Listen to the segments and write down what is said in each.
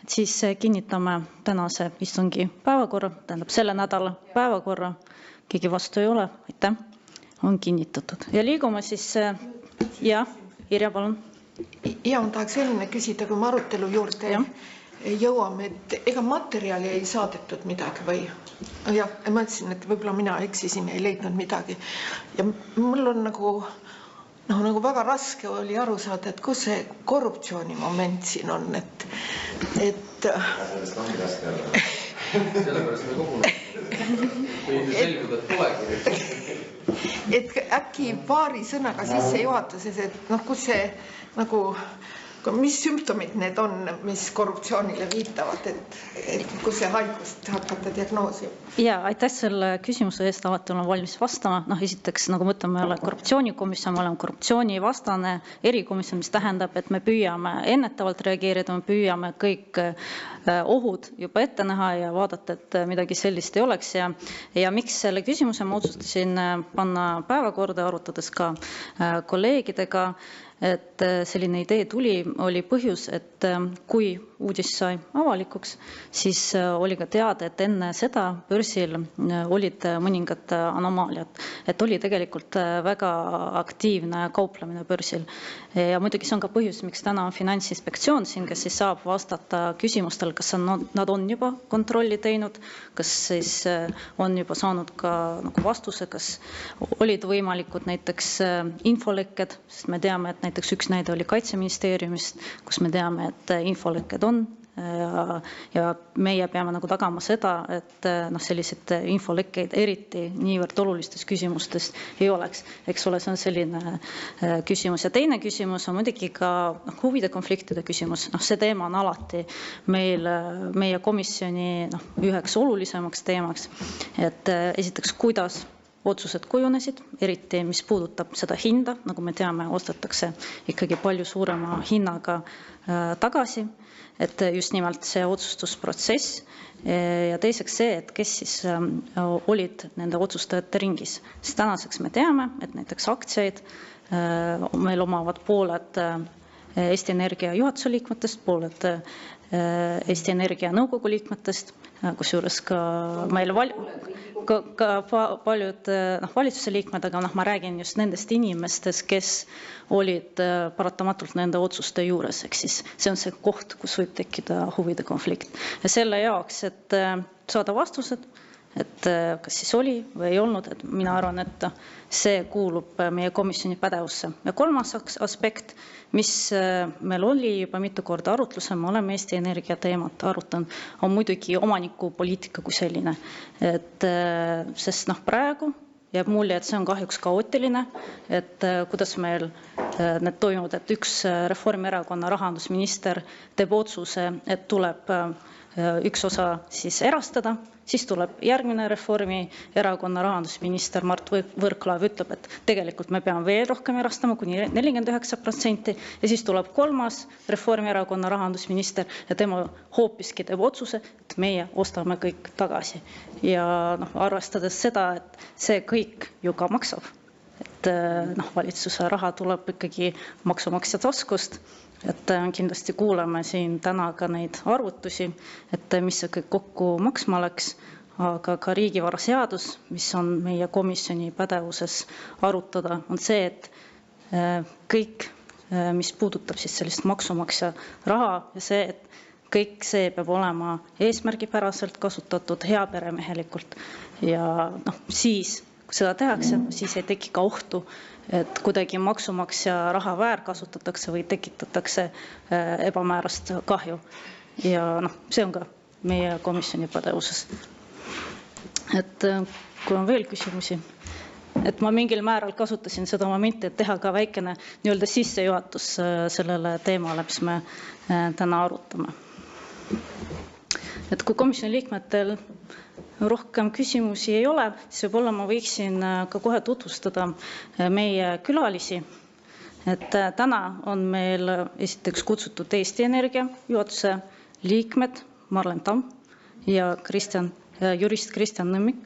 siis kinnitame tänase istungi päevakorra, tähendab selle nädala päevakorra. Keegi vastu ei ole, aitäh, on kinnitatud. Ja liigume siis, Irja, palun. Ja on tahaks selline küsida, kui me arutelu juurde jõuame, et ega materjali ei saadetud midagi või? Jah, ma ütlesin, et võib-olla mina eksisin, ei leidnud midagi. Ja mul on nagu väga raske oli aru saada, et kus see korruptsiooni moment siin on, et... Sellest on raske olla. Sellepärast me koguneme. Kui selgub, et polegi. Et äkki paari sõnaga sisse juhatuses, et kus see mis sümptomid need on, mis korruptsioonile viitavad, et kus see haigust hakata diagnoosi? Ja, aitäh selle küsimuse eest, alati olen valmis vastama. Esiteks, nagu mõtleme, me oleme korruptsioonikomisjon, me oleme korruptsioonivastane erikomisjon, mis tähendab, et me püüame ennetavalt reageerida, me püüame kõik ohud juba ette näha ja vaadata, et midagi sellist ei oleks. Ja miks selle küsimuse ma otsustasin panna päevakorda, arutades ka kolleegidega, et selline idee tuli, oli põhjus, et kui uudis sai avalikuks, siis oli ka teada, et enne seda börsil olid mõningad anomaaliad, et oli tegelikult väga aktiivne kauplemine börsil. Ja muidugi see on ka põhjus, miks täna on Finantsinspektsioon siin, kes siis saab vastata küsimustel, kas nad on juba kontrolli teinud, kas siis on juba saanud ka vastuse, kas olid võimalikud näiteks infolekked, sest me teame, et näiteks üks näide oli Kaitseministeeriumist, kus me teame, et infolekked on ja meie peame tagama seda, et sellised infolekkeid eriti niivõrd olulistes küsimustes ei oleks. Eks ole, see on selline küsimus. Ja teine küsimus on muidugi ka huvide konfliktide küsimus. See teema on alati meie komisjoni üheks olulisemaks teemaks. Et esiteks, kuidas otsused kujunesid, eriti mis puudutab seda hinda, nagu me teame, ostetakse ikkagi palju suurema hinnaga tagasi, et just nimelt see otsustusprotsess ja teiseks see, et kes siis olid nende otsustajate ringis. Sest tänaseks me teame, et näiteks aktsiaid meil omavad pooled Eesti Energia juhatuse liikmetest, pooled Eesti Energia nõukogu liikmetest, kusjuures ka meil paljud valitsuse liikmed, aga ma räägin just nendest inimestest, kes olid paratamatult nende otsuste juures. Ehk siis see on see koht, kus võib tekkida huvide konflikt. Ja selle jaoks, et saada vastused, et kas siis oli või ei olnud, et mina arvan, et see kuulub meie komisjoni pädevusse. Ja kolmas aspekt, mis meil oli juba mitu korda arutlusel, me oleme Eesti Energia teemat arutanud, on muidugi omanikupoliitika kui selline. Sest praegu jääb mulje, et see on kahjuks kaootiline, et kuidas meil need toimuvad, et üks Reformierakonna rahandusminister teeb otsuse, et tuleb üks osa siis erastada, siis tuleb järgmine Reformierakonna rahandusminister Mart Võrklaev ütleb, et tegelikult me peame veel rohkem erastama, kuni 49%, ja siis tuleb kolmas Reformierakonna rahandusminister ja tema hoopiski teeb otsuse, et meie ostame kõik tagasi. Ja arvestades seda, et see kõik ju ka maksab, et valitsuse raha tuleb ikkagi maksumaksja taskust, et kindlasti kuuleme siin täna ka neid arvutusi, et mis see kõik kokku maksma läks, aga ka riigivaraseadus, mis on meie komisjoni pädevuses arutada, on see, et kõik, mis puudutab siis sellist maksumaksja raha ja see, et kõik see peab olema eesmärgipäraselt kasutatud heaperemehelikult ja siis, kui seda tehakse, siis ei teki ka ohtu, et kuidagi maksumaksja raha väärkasutatakse või tekitatakse ebamäärast kahju. Ja see on ka meie komisjoni pädevuses. Et kui on veel küsimusi, et ma mingil määral kasutasin seda momenti, et teha ka väikene nii-öelda sissejuhatus sellele teemale, mis me täna arutame. Et kui komisjoni liikmetel rohkem küsimusi ei ole, siis võib-olla ma võiksin ka kohe tutvustada meie külalisi. Et täna on meil esiteks kutsutud Eesti Energia juhatuse liikmed Marlen Tamm ja jurist Kristjan Nõmmik.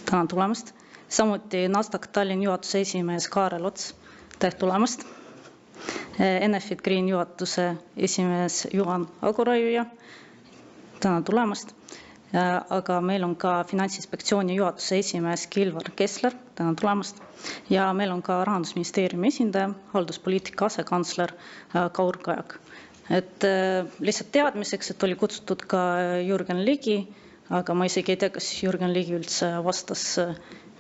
Tänan tulemast. Samuti Nasdaq Tallinn juhatuse esimees Kaarel Ots. Tere tulemast. Enefit Green juhatuse esimees Juhan Agoraiuja, tänan tulemast. Aga meil on ka Finantsinspektsiooni juhatuse esimees Kilvar Kessler, tänan tulemast. Ja meil on ka Rahandusministeeriumi esindaja, halduspoliitika asekantsler Kaur Kajak. Lihtsalt teadmiseks, et oli kutsutud ka Jürgen Ligi, aga ma isegi ei tea, kas Jürgen Ligi üldse vastas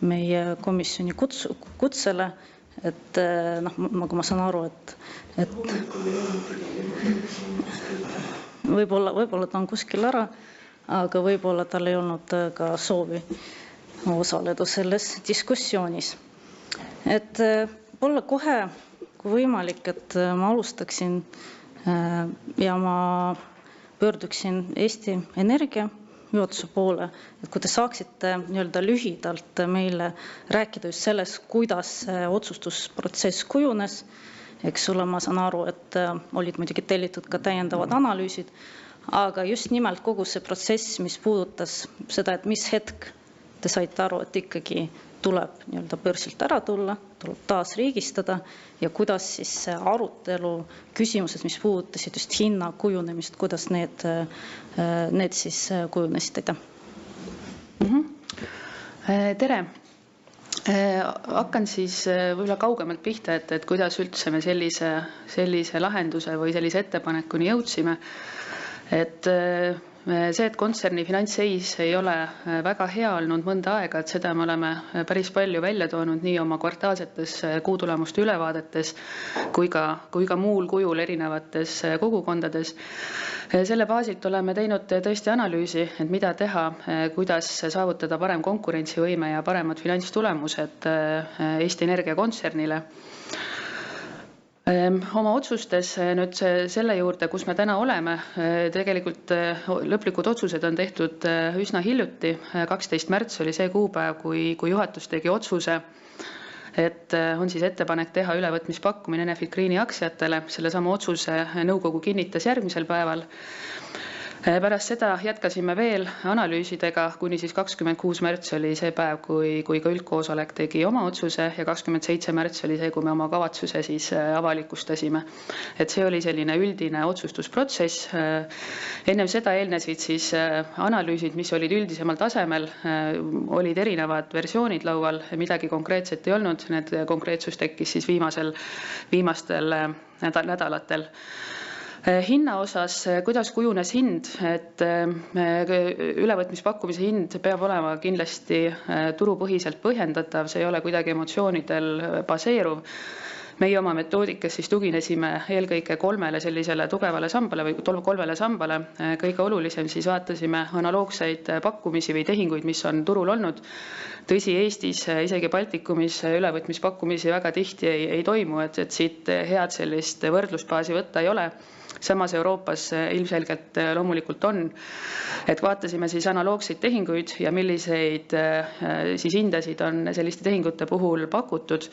meie komisjoni kutsele. Nagu ma saan aru, et võib-olla ta on kuskil ära, aga võib-olla tal ei olnud ka soovi osaleda selles diskussioonis. Võib-olla kohe, kui võimalik, et ma alustaksin ja ma pöörduksin Eesti Energia juhatuse poole, et kui te saaksite lühidalt meile rääkida just sellest, kuidas see otsustusprotsess kujunes. Eks ole, ma saan aru, et olid muidugi tellitud ka täiendavad analüüsid, aga just nimelt kogu see protsess, mis puudutas seda, et mis hetk te saite aru, et ikkagi tuleb börsilt ära tulla, tuleb taas riigistada ja kuidas siis see arutelu küsimused, mis puudutasid just hinna kujunemist, kuidas need siis kujunesid? Tere! Hakkan siis võib-olla kaugemalt pihta, et kuidas üldse me sellise lahenduse või sellise ettepanekuni jõudsime. See, et kontserni finantsseis ei ole väga hea olnud mõnda aega, et seda me oleme päris palju välja toonud nii oma kvartaalsetes kuutulemuste ülevaadetes kui ka muul kujul erinevates kogukondades. Selle baasilt oleme teinud tõesti analüüsi, et mida teha, kuidas saavutada parem konkurentsivõime ja paremad finantstulemused Eesti Energia kontsernile. Oma otsustes nüüd selle juurde, kus me täna oleme, tegelikult lõplikud otsused on tehtud üsna hiljuti. 12. märts oli see kuupäev, kui juhatus tegi otsuse, et on siis ettepanek teha ülevõtmispakkumine Enefit Greeni aktsiatele. Selle sama otsuse nõukogu kinnitas järgmisel päeval. Pärast seda jätkasime veel analüüsidega, kuni siis 26. märts oli see päev, kui ka üldkoosolek tegi oma otsuse ja 27. märts oli see, kui me oma kavatsuse siis avalikustasime. See oli selline üldine otsustusprotsess. Ennem seda eelnesid siis analüüsid, mis olid üldisemal tasemel, olid erinevad versioonid laual, midagi konkreetset ei olnud. Need konkreetsus tekkis siis viimastel nädalatel. Hinna osas, kuidas kujunes hind, et ülevõtmispakkumise hind peab olema kindlasti turupõhiselt põhjendatav, see ei ole kuidagi emotsioonidel baseeruv. Meie oma metoodikas siis tuginesime eelkõige kolmele sellisele tugevale sambale või kolmele sambale. Kõige olulisem siis vaatasime analoogseid pakkumisi või tehinguid, mis on turul olnud. Tõsi, Eestis, isegi Baltikumis ülevõtmispakkumisi väga tihti ei toimu, et siit head sellist võrdlusbaasi võtta ei ole. Samas Euroopas ilmselgelt loomulikult on. Vaatasime siis analoogseid tehinguid ja milliseid siis hindasid on selliste tehingute puhul pakutud.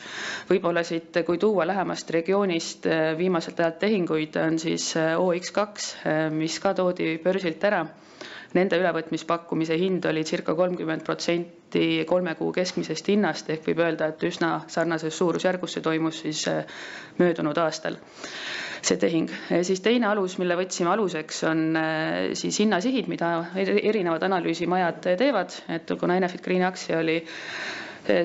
Võib-olla siit, kui tuua lähemast regioonist viimaselt ajalt tehinguid, on siis OX2, mis ka toodi börsilt ära. Nende ülevõtmispakkumise hind oli circa 30% 3 kuu keskmisest hinnast, ehk võib öelda, et üsna sarnases suurusjärgus see toimus siis möödunud aastal. See tehing. Siis teine alus, mille võtsime aluseks, on siis hinnasihid, mida erinevad analüüsimajad teevad. Kuna Enefit Greeni aktsia oli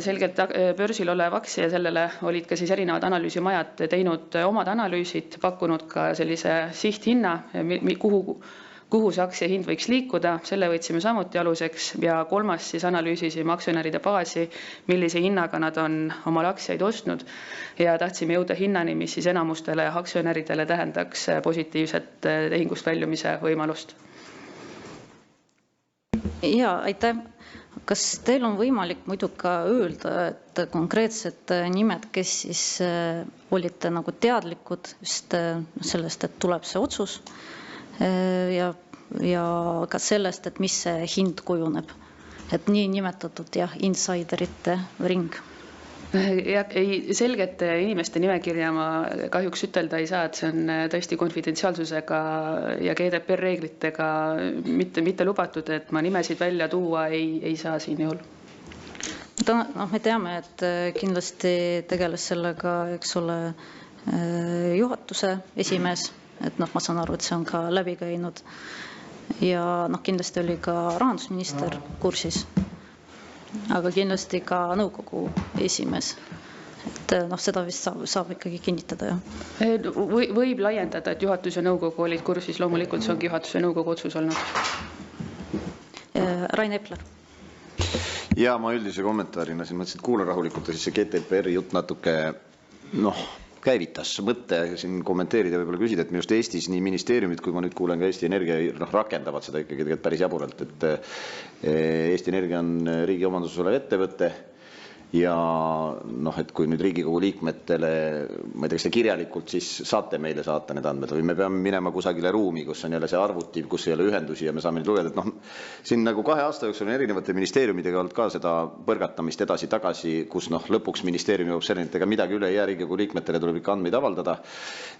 selgelt börsil olev aktsia ja sellele olid ka siis erinevad analüüsimajad teinud omad analüüsid, pakkunud ka sellise sihthinna, kuhu see aktsia hind võiks liikuda, selle võtsime samuti aluseks ja kolmas siis analüüsisime aktsionäride baasi, millise hinnaga nad on omal aktsiaid ostnud ja tahtsime jõuda hinnani, mis siis enamustele aktsionäridele tähendaks positiivset tehingust väljumise võimalust. Ja, aitäh. Kas teil on võimalik muidu ka öelda, et konkreetsed nimed, kes siis olite nagu teadlikud just sellest, et tuleb see otsus ja ka sellest, et mis see hind kujuneb, et nii nimetatud insiderite ring? Selgete inimeste nimekirja ma kahjuks ütelda ei saa, et see on tõesti konfidentsiaalsusega ja GDPR reeglitega mitte lubatud, et ma nimesid välja tuua ei saa siin juhul. Me teame, et kindlasti tegeles sellega, eks ole, juhatuse esimees, et noh, ma saan aru, et see on ka läbi käinud. Ja noh, kindlasti oli ka rahandusminister kursis, aga kindlasti ka nõukogu esimees. Et noh, seda vist saab ikkagi kinnitada, jah. Võib laiendada, et juhatus ja nõukogu olid kursis, loomulikult see ongi juhatus ja nõukogu otsus olnud. Rain Epler. Ja ma üldise kommentaarina siin mõtlesin, et kuulan rahulikult ja siis see GDPR-i jutt natuke käivitas mõtte siin kommenteerida ja võib-olla küsida, et minu arust Eestis nii ministeeriumid, kui ma nüüd kuulen ka Eesti Energia rakendavad seda ikkagi tegelikult päris jaburalt, et Eesti Energia on riigi omanduses olev ettevõte ja noh, et kui nüüd Riigikogu liikmetele, ma ei tea, kas te kirjalikult siis saate meile saata need andmed või me peame minema kusagile ruumi, kus on jälle see arvuti, kus ei ole ühendusi ja me saame nüüd lugeda, et noh, siin nagu 2 aasta jooksul on erinevate ministeeriumidega olnud ka seda põrgatamist edasi-tagasi, kus noh, lõpuks ministeerium jõuab selleni, et ega midagi üle ei jää, Riigikogu liikmetele tuleb ikka andmeid avaldada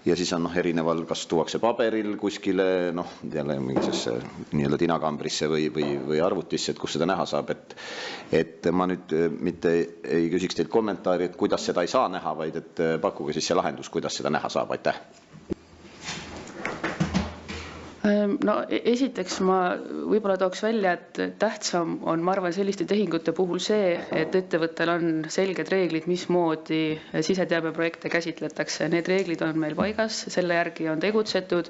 ja siis on noh, erineval, kas tuuakse paberil kuskile, noh, jälle mingisesse nii-öelda tinakambrisse või arvutisse, et kus seda näha saab, et ma nüüd mitte ei küsiks teilt kommentaari, et kuidas seda ei saa näha, vaid et pakkuge siis see lahendus, kuidas seda näha saab, aitäh. No esiteks ma võib-olla tooks välja, et tähtsam on, ma arvan, selliste tehingute puhul see, et ettevõttel on selged reeglid, mismoodi siseteabeprojekte käsitletakse. Need reeglid on meil paigas, selle järgi on tegutsetud.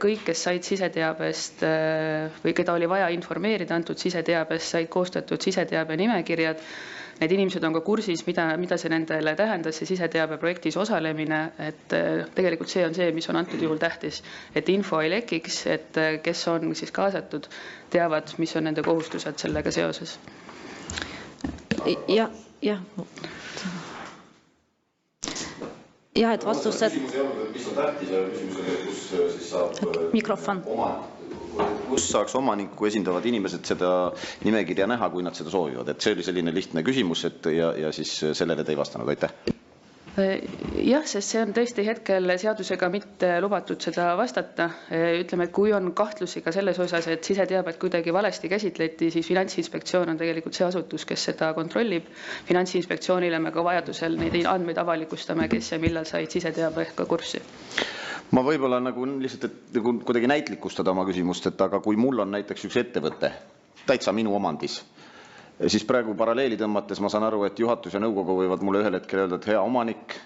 Kõik, kes said siseteabest või keda oli vaja informeerida antud siseteabest, said koostatud siseteabe nimekirjad. Need inimesed on ka kursis, mida see nendele tähendas, see siseteabeprojektis osalemine, et tegelikult see on see, mis on antud juhul tähtis, et info ei lekiks, et kes on siis kaasatud, teavad, mis on nende kohustused sellega seoses. Ja, et vastus, et mis on tähtis ja küsimus on, kus siis saab mikrofon. Kus saaks omaniku esindavad inimesed seda nimekirja näha, kui nad seda soovivad. Et see oli selline lihtne küsimus ja siis sellele te ei vastanud. Aitäh. Jah, sest see on tõesti hetkel seadusega mitte lubatud seda vastata. Ütleme, et kui on kahtlusi ka selles osas, et siseteabet kuidagi valesti käsitleti, siis Finantsinspektsioon on tegelikult see asutus, kes seda kontrollib. Finantsinspektsioonile me ka vajadusel neid andmeid avalikustame, kes ja millal said siseteabe ehk ka kurssi. Ma võib-olla nagu lihtsalt, et nagu kuidagi näitlikustada oma küsimust, et aga kui mul on näiteks üks ettevõte, täitsa minu omandis, siis praegu paralleeli tõmmates ma saan aru, et juhatus ja nõukogu võivad mulle ühel hetkel öelda, et hea omanik,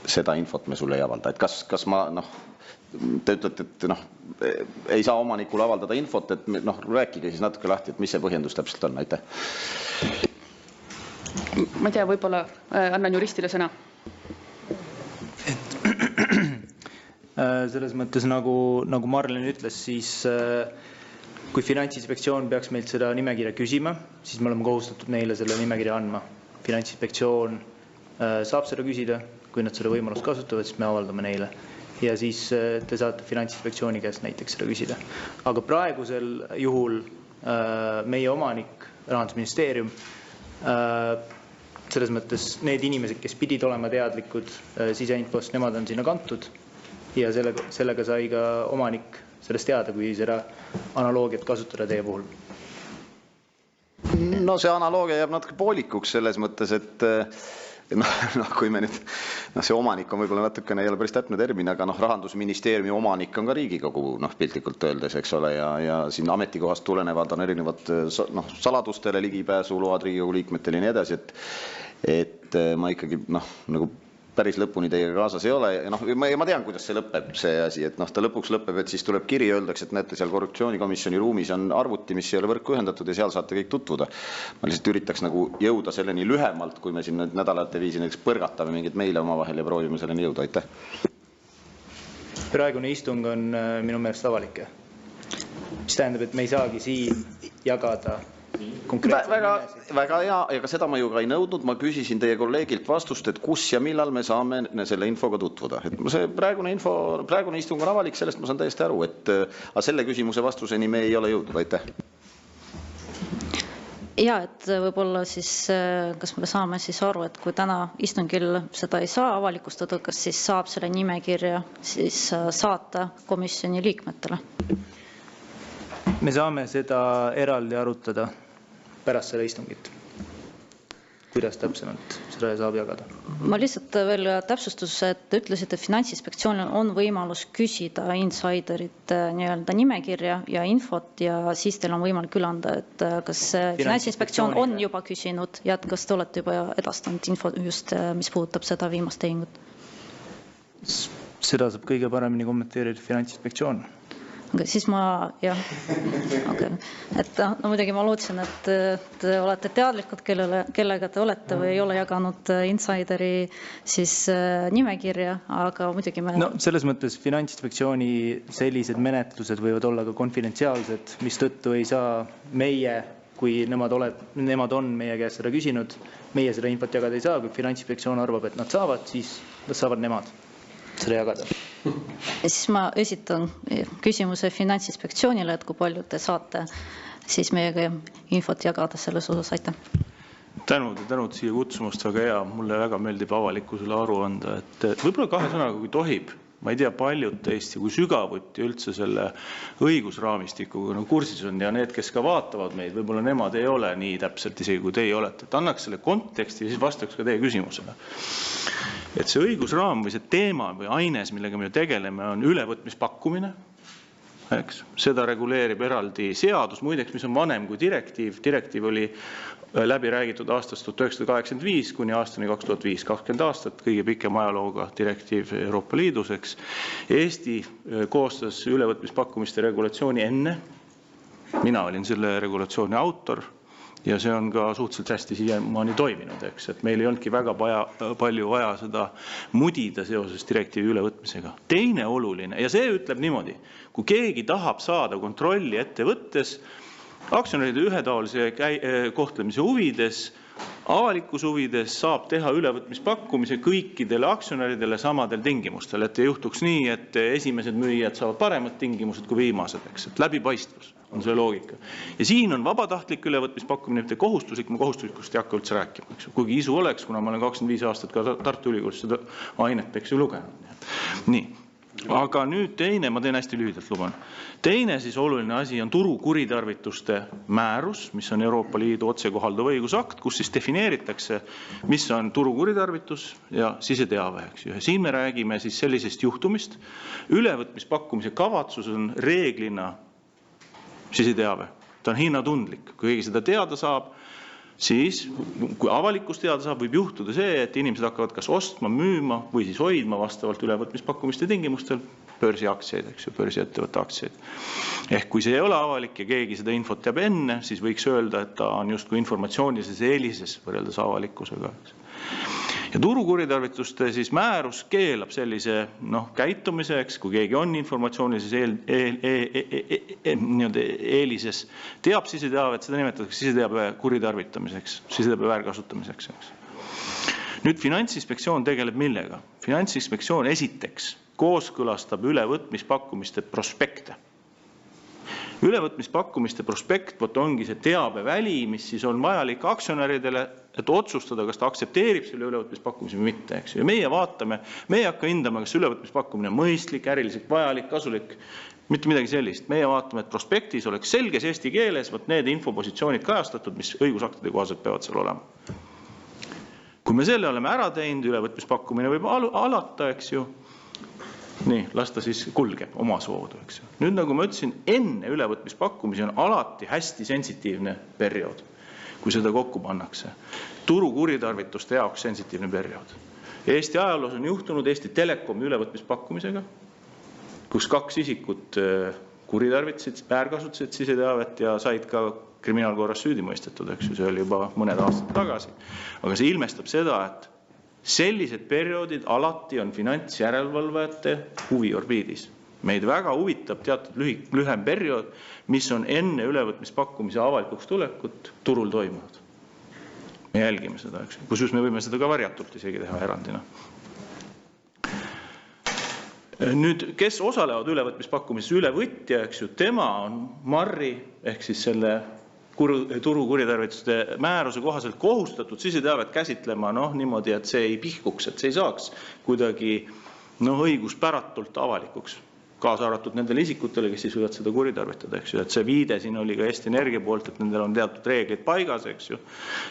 seda infot me sulle ei avalda. Et kas ma, te ütlete, et ei saa omanikule avaldada infot, et rääkige siis natuke lahti, et mis see põhjendus täpselt on. Aitäh. Ma ei tea, võib-olla annan juristile sõna. Selles mõttes, nagu Marlen ütles, siis kui Finantsinspektsioon peaks meilt seda nimekirja küsima, siis me oleme kohustatud neile selle nimekirja andma. Finantsinspektsioon saab seda küsida, kui nad seda võimalust kasutavad, siis me avaldame neile. Ja siis te saate Finantsinspektsiooni käest näiteks seda küsida. Aga praegusel juhul meie omanik, Rahandusministeerium, selles mõttes need inimesed, kes pidid olema teadlikud siseinfost, nemad on sinna kantud. Ja sellega sai ka omanik sellest teada, kui seda analoogiat kasutada teie puhul. No see analoogia jääb natuke poolikuks selles mõttes, et kui me nüüd, see omanik on võib-olla natukene, ei ole päris täpne termin, aga Rahandusministeeriumi omanik on ka Riigikogu, piltlikult öeldes, eks ole, ja siin ametikohast tulenevad on erinevad saladustele ligipääsu load Riigikogu liikmetele ja nii edasi, et ma ikkagi nagu päris lõpuni teiega kaasas ei ole. Ma tean, kuidas see lõpeb, see asi, et ta lõpuks lõpeb, et siis tuleb kiri ja öeldakse, et näete, seal korruptsioonikomisjoni ruumis on arvuti, mis ei ole võrku ühendatud ja seal saate kõik tutvuda. Ma lihtsalt üritaks nagu jõuda selleni lühemalt, kui me siin nädalate viisi näiteks põrgatame mingid meile omavahel ja proovime selleni jõuda. Aitäh. Praegune istung on minu meelest avalik. Mis tähendab, et me ei saagi siin jagada väga hea, aga seda ma ju ka ei nõudnud. Ma küsisin teie kolleegilt vastust, et kus ja millal me saame selle infoga tutvuda. Et see praegune istung on avalik, sellest ma saan täiesti aru, et selle küsimuse vastuseni me ei ole jõudnud. Aitäh. Ja, et võib-olla siis, kas me saame siis aru, et kui täna istungil seda ei saa avalikustada, kas siis saab selle nimekirja siis saata komisjoni liikmetele? Me saame seda eraldi arutada pärast selle istungit. kuidas täpsemalt seda saab jagada. Ma lihtsalt veel täpsustus, et ütlesite, et Finantsinspektsioonil on võimalus küsida insiderit nii-öelda nimekirja ja infot ja siis teil on võimalik üle anda, et kas Finantsinspektsioon on juba küsinud ja kas te olete juba edastanud info just, mis puudutab seda viimast tehingut? Seda saab kõige paremini kommenteerida Finantsinspektsioon. Okay, siis ma, jah, okay. Et no muidugi ma lootsin, et te olete teadlikud, kellega te olete või ei ole jaganud insideri siis nimekirja, aga muidugi me... No selles mõttes Finantsinspektsiooni sellised menetlused võivad olla ka konfidentsiaalsed, mis tõttu ei saa meie, kui nemad on meie käest seda küsinud, meie seda infot jagada ei saa, kui Finantsinspektsioon arvab, et nad saavad, siis saavad nemad seda jagada. Ja siis ma esitan küsimuse Finantsinspektsioonile, et kui palju te saate siis meiega infot jagada selles osas, aitäh. Tänud siia kutsumast, väga hea. Mulle väga meeldib avalikkusele aru anda, et võib-olla 2 sõnaga, kui tohib, ma ei tea paljud teist ja kui sügavuti üldse selle õigusraamistikuga kursis on ja need, kes ka vaatavad meid, võib-olla nemad ei ole nii täpselt isegi kui teie olete. Et annaks selle konteksti ja siis vastaks ka teie küsimusele. Et see õigusraam või see teema või aines, millega me tegeleme, on ülevõtmispakkumine. Eks? Seda reguleerib eraldi seadus, muideks, mis on vanem kui direktiiv. Direktiiv oli läbi räägitud aastast 1985 kuni aastani 2005, 20 aastat, kõige pikem ajalooga direktiiv Euroopa Liidus. Eks. Eesti koostas ülevõtmispakkumiste regulatsiooni enne. Mina olin selle regulatsiooni autor. Ja see on ka suhteliselt hästi siiamaani toiminud, eks, et meil ei olnudki väga palju vaja seda mudida seoses direktiivi ülevõtmisega. Teine oluline, ja see ütleb niimoodi, kui keegi tahab saada kontrolli ettevõttes, aktsionäride ühetaolise kohtlemise huvides, avalikus huvides saab teha ülevõtmispakkumise kõikidele aktsionäridele samadel tingimustel, et ei juhtuks nii, et esimesed müüjad saavad paremad tingimused kui viimased, eks, et läbipaistvus on see loogika. Ja siin on vabatahtlik ülevõtmispakkumine, mitte kohustuslik, ma kohustuslikust ei hakka üldse rääkima, eks. Kuigi isu oleks, kuna ma olen 25 aastat ka Tartu Ülikoolis seda ainet eks ju lugenud. Nii. Aga nüüd teine, ma teen hästi lühidalt, luban. Teine siis oluline asi on turu kuritarvituste määrus, mis on Euroopa Liidu otsekohalduv õigusakt, kus siis defineeritakse, mis on turu kuritarvitus ja siseteave. Ja siin me räägime siis sellisest juhtumist. Ülevõtmispakkumise kavatsus on reeglina siseteave. Ta on hinnatundlik. Kui keegi seda teada saab, siis kui avalikkus teada saab, võib juhtuda see, et inimesed hakkavad kas ostma, müüma või siis hoidma vastavalt ülevõtmispakkumiste tingimustel börsiaktsiaid, eks ju, börsiettevõtte aktsiaid. Ehk kui see ei ole avalik ja keegi seda infot teab enne, siis võiks öelda, et ta on justkui informatsioonilises eelises võrreldes avalikkusega. Ja turu kuritarvituste siis määrus keelab sellise käitumiseks, kui keegi on informatsioonilises eelises, teab siseteavet, seda nimetatakse siseteabe kuritarvitamiseks, siseteabe väärkasutamiseks. Nüüd Finantsinspektsioon tegeleb millega? Finantsinspektsioon esiteks kooskõlastab ülevõtmispakkumiste prospekte. Ülevõtmispakkumiste prospekt ongi see teabeväli, mis siis on vajalik aktsionäridele, et otsustada, kas ta aktsepteerib selle ülevõtmispakkumise või mitte. Eks. Ja meie vaatame, me ei hakka hindama, kas ülevõtmispakkumine on mõistlik, äriliselt vajalik, kasulik, mitte midagi sellist. Meie vaatame, et prospektis oleks selges eesti keeles need infopositsioonid kajastatud, mis õigusaktide kohaselt peavad seal olema. Kui me selle oleme ära teinud, ülevõtmispakkumine võib alata, eks ju, nii, las ta siis kulgeb oma soodu, eks. Nüüd, nagu ma ütlesin, enne ülevõtmispakkumisi on alati hästi sensitiivne periood, kui seda kokku pannakse. Turu kuritarvituste jaoks sensitiivne periood. Eesti ajaloos on juhtunud Eesti Telekomi ülevõtmispakkumisega, kus 2 isikut kuritarvitasid, väärkasutasid siseteavet ja said ka kriminaalkorras süüdi mõistetud, eks ju, see oli juba mõned aastad tagasi. Aga see ilmestab seda, et sellised perioodid alati on finantsjärelevalvajate huviorbiidis. Meid väga huvitab teatud lühem periood, mis on enne ülevõtmispakkumise avalikuks tulekut turul toimunud. Me jälgime seda, eks. Kusjuures me võime seda ka varjatult isegi teha erandina. Nüüd, kes osalevad ülevõtmispakkumises? Ülevõtja, eks ju, tema on Marri ehk siis selle turu kuritarvituste määruse kohaselt kohustatud siseteavet käsitlema niimoodi, et see ei pihkuks, et see ei saaks kuidagi õiguspäratult avalikuks. kaasa arvatud nendele isikutele, kes siis võivad seda kuritarvitada, eks ju, et see viide siin oli ka Eesti Energia poolt, et nendel on teatud reeglid paigas, eks ju,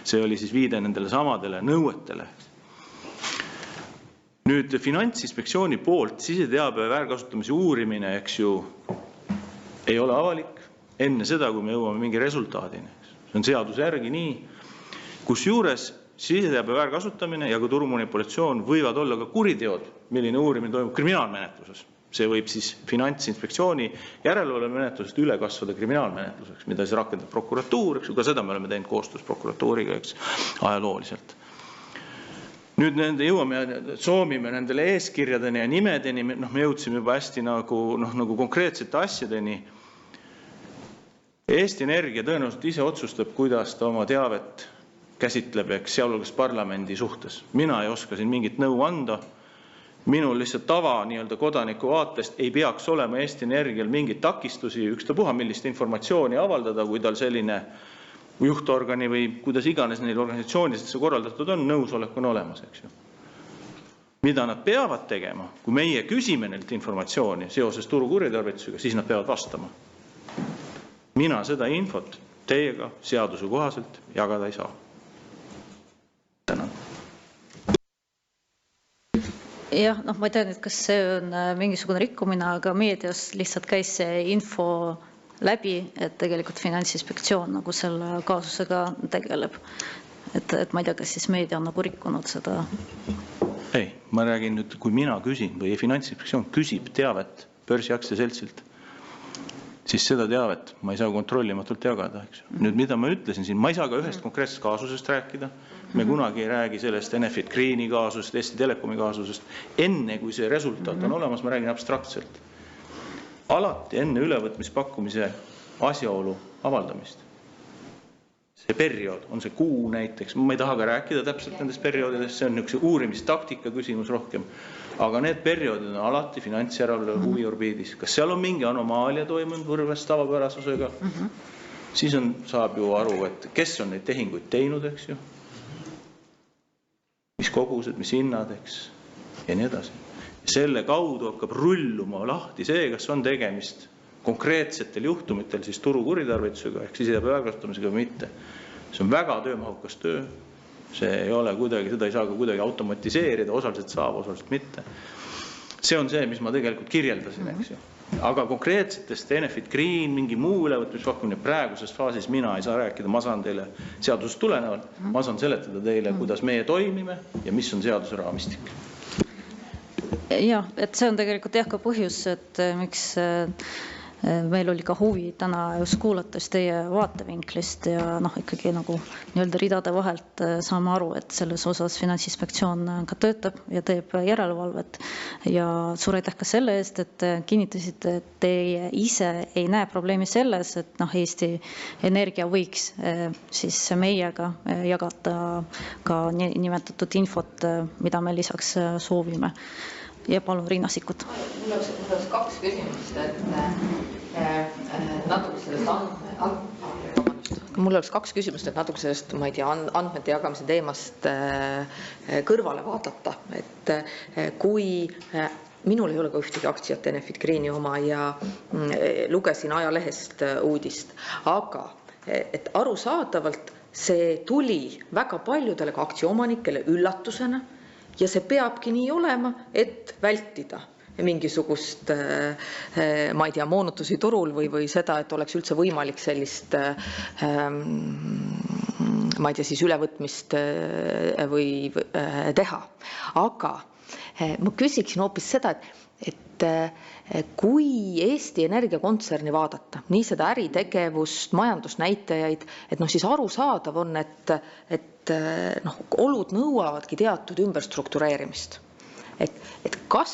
see oli siis viide nendele samadele nõuetele. Nüüd Finantsinspektsiooni poolt siseteabe väärkasutamise uurimine, eks ju, ei ole avalik enne seda, kui me jõuame mingi resultaadini. See on seaduse järgi nii, kus juures siseteabe väärkasutamine ja ka turumanipulatsioon võivad olla ka kuriteod, milline uurimine toimub kriminaalmenetluses. See võib siis Finantsinspektsiooni järelevalvemenetlusest üle kasvada kriminaalmenetluseks, mida siis rakendab prokuratuur, eks ju, ka seda me oleme teinud koostöös prokuratuuriga, eks, ajalooliselt. Nüüd soovime nendele eeskirjadeni ja nimedeni, me jõudsime juba hästi nagu konkreetsete asjadeni. Eesti Energia tõenäoliselt ise otsustab, kuidas ta oma teavet käsitleb, eks sealhulgas parlamendi suhtes. Mina ei oska siin mingit nõu anda. Minul lihtsalt tava kodaniku vaatest ei peaks olema Eesti Energial mingit takistusi, ükstapuha millist informatsiooni avaldada, kui tal selline juhtorgani või kuidas iganes neil organisatsioonidest see korraldatud on, nõusolek on olemas, eks ju. Mida nad peavad tegema, kui meie küsime neilt informatsiooni seoses turu kuritarvitusega, siis nad peavad vastama. Mina seda infot teiega seaduse kohaselt jagada ei saa. Tänan. Jah, ma ei tea nüüd, kas see on mingisugune rikkumine, aga meedias lihtsalt käis see info läbi, et tegelikult Finantsinspektsioon nagu selle kaasusega tegeleb. Et ma ei tea, kas siis meedia on nagu rikkunud seda. Ei, ma räägin nüüd, kui mina küsin või Finantsinspektsioon küsib teavet börsiaktsiaseltsilt, siis seda teavet ma ei saa kontrollimatult jagada. Eks. Nüüd, mida ma ütlesin siin, ma ei saa ka ühest konkreetsest kaasusest rääkida. Me kunagi ei räägi sellest Enefit Greeni kaasusest, Eesti Telekomi kaasusest. Enne kui see resultaat on olemas, ma räägin abstraktselt. Alati enne ülevõtmispakkumise asjaolu avaldamist. See periood, on see kuu näiteks, ma ei taha ka rääkida täpselt nendest perioodidest, see on niisuguse uurimistaktika küsimus rohkem. Aga need perioodid on alati finantsjärelevalve huviorbiidis. Kas seal on mingi anomaalia toimunud võrreldes tavapärasusega? Siis saab ju aru, et kes on neid tehinguid teinud, eks ju. Mis kogused, mis hinnad, eks, ja nii edasi. Selle kaudu hakkab rulluma lahti see, kas on tegemist konkreetsetel juhtumitel siis turu kuritarvitusega, ehk siseteabe väärkasutamisega või mitte. See on väga töömahukas töö. See ei ole kuidagi, seda ei saa ka kuidagi automatiseerida, osaliselt saab, osaliselt mitte. See on see, mis ma tegelikult kirjeldasin, eks ju. Aga konkreetsetest Enefit Green, mingi muu ülevõtmispakkumine praeguses faasis mina ei saa rääkida, ma saan teile seadusest tulenevalt, ma saan seletada teile, kuidas meie toimime ja mis on seaduse raamistik. Jah, et see on tegelikult ka põhjus, et miks meil oli ka huvi täna just kuulates teie vaatevinklist ja ikkagi nagu nii-öelda ridade vahelt saame aru, et selles osas Finantsinspektsioon ka töötab ja teeb järelevalvet ja suur aitäh ka selle eest, et kinnitasite, et teie ise ei näe probleemi selles, et Eesti Energia võiks siis meiega jagada ka nimetatud infot, mida me lisaks soovime. Ja palun, Riina Sikkut. Mul oleks kaks küsimust, et natuke sellest, ma ei tea, andmete jagamise teemast kõrvale vaadata, et kui minul ei ole ka ühtegi aktsiat Enefit Greeni oma ja lugesin ajalehest uudist, aga et arusaadavalt see tuli väga paljudele ka aktsiaomanikele üllatusena ja see peabki nii olema, et vältida mingisugust, ma ei tea, moonutusi turul või seda, et oleks üldse võimalik sellist, ma ei tea, siis ülevõtmist või teha. Aga ma küsiksin hoopis seda, et kui Eesti Energia kontserni vaadata, nii seda äritegevust, majandusnäitajaid, et siis arusaadav on, et olud nõuavadki teatud ümberstruktureerimist. Et kas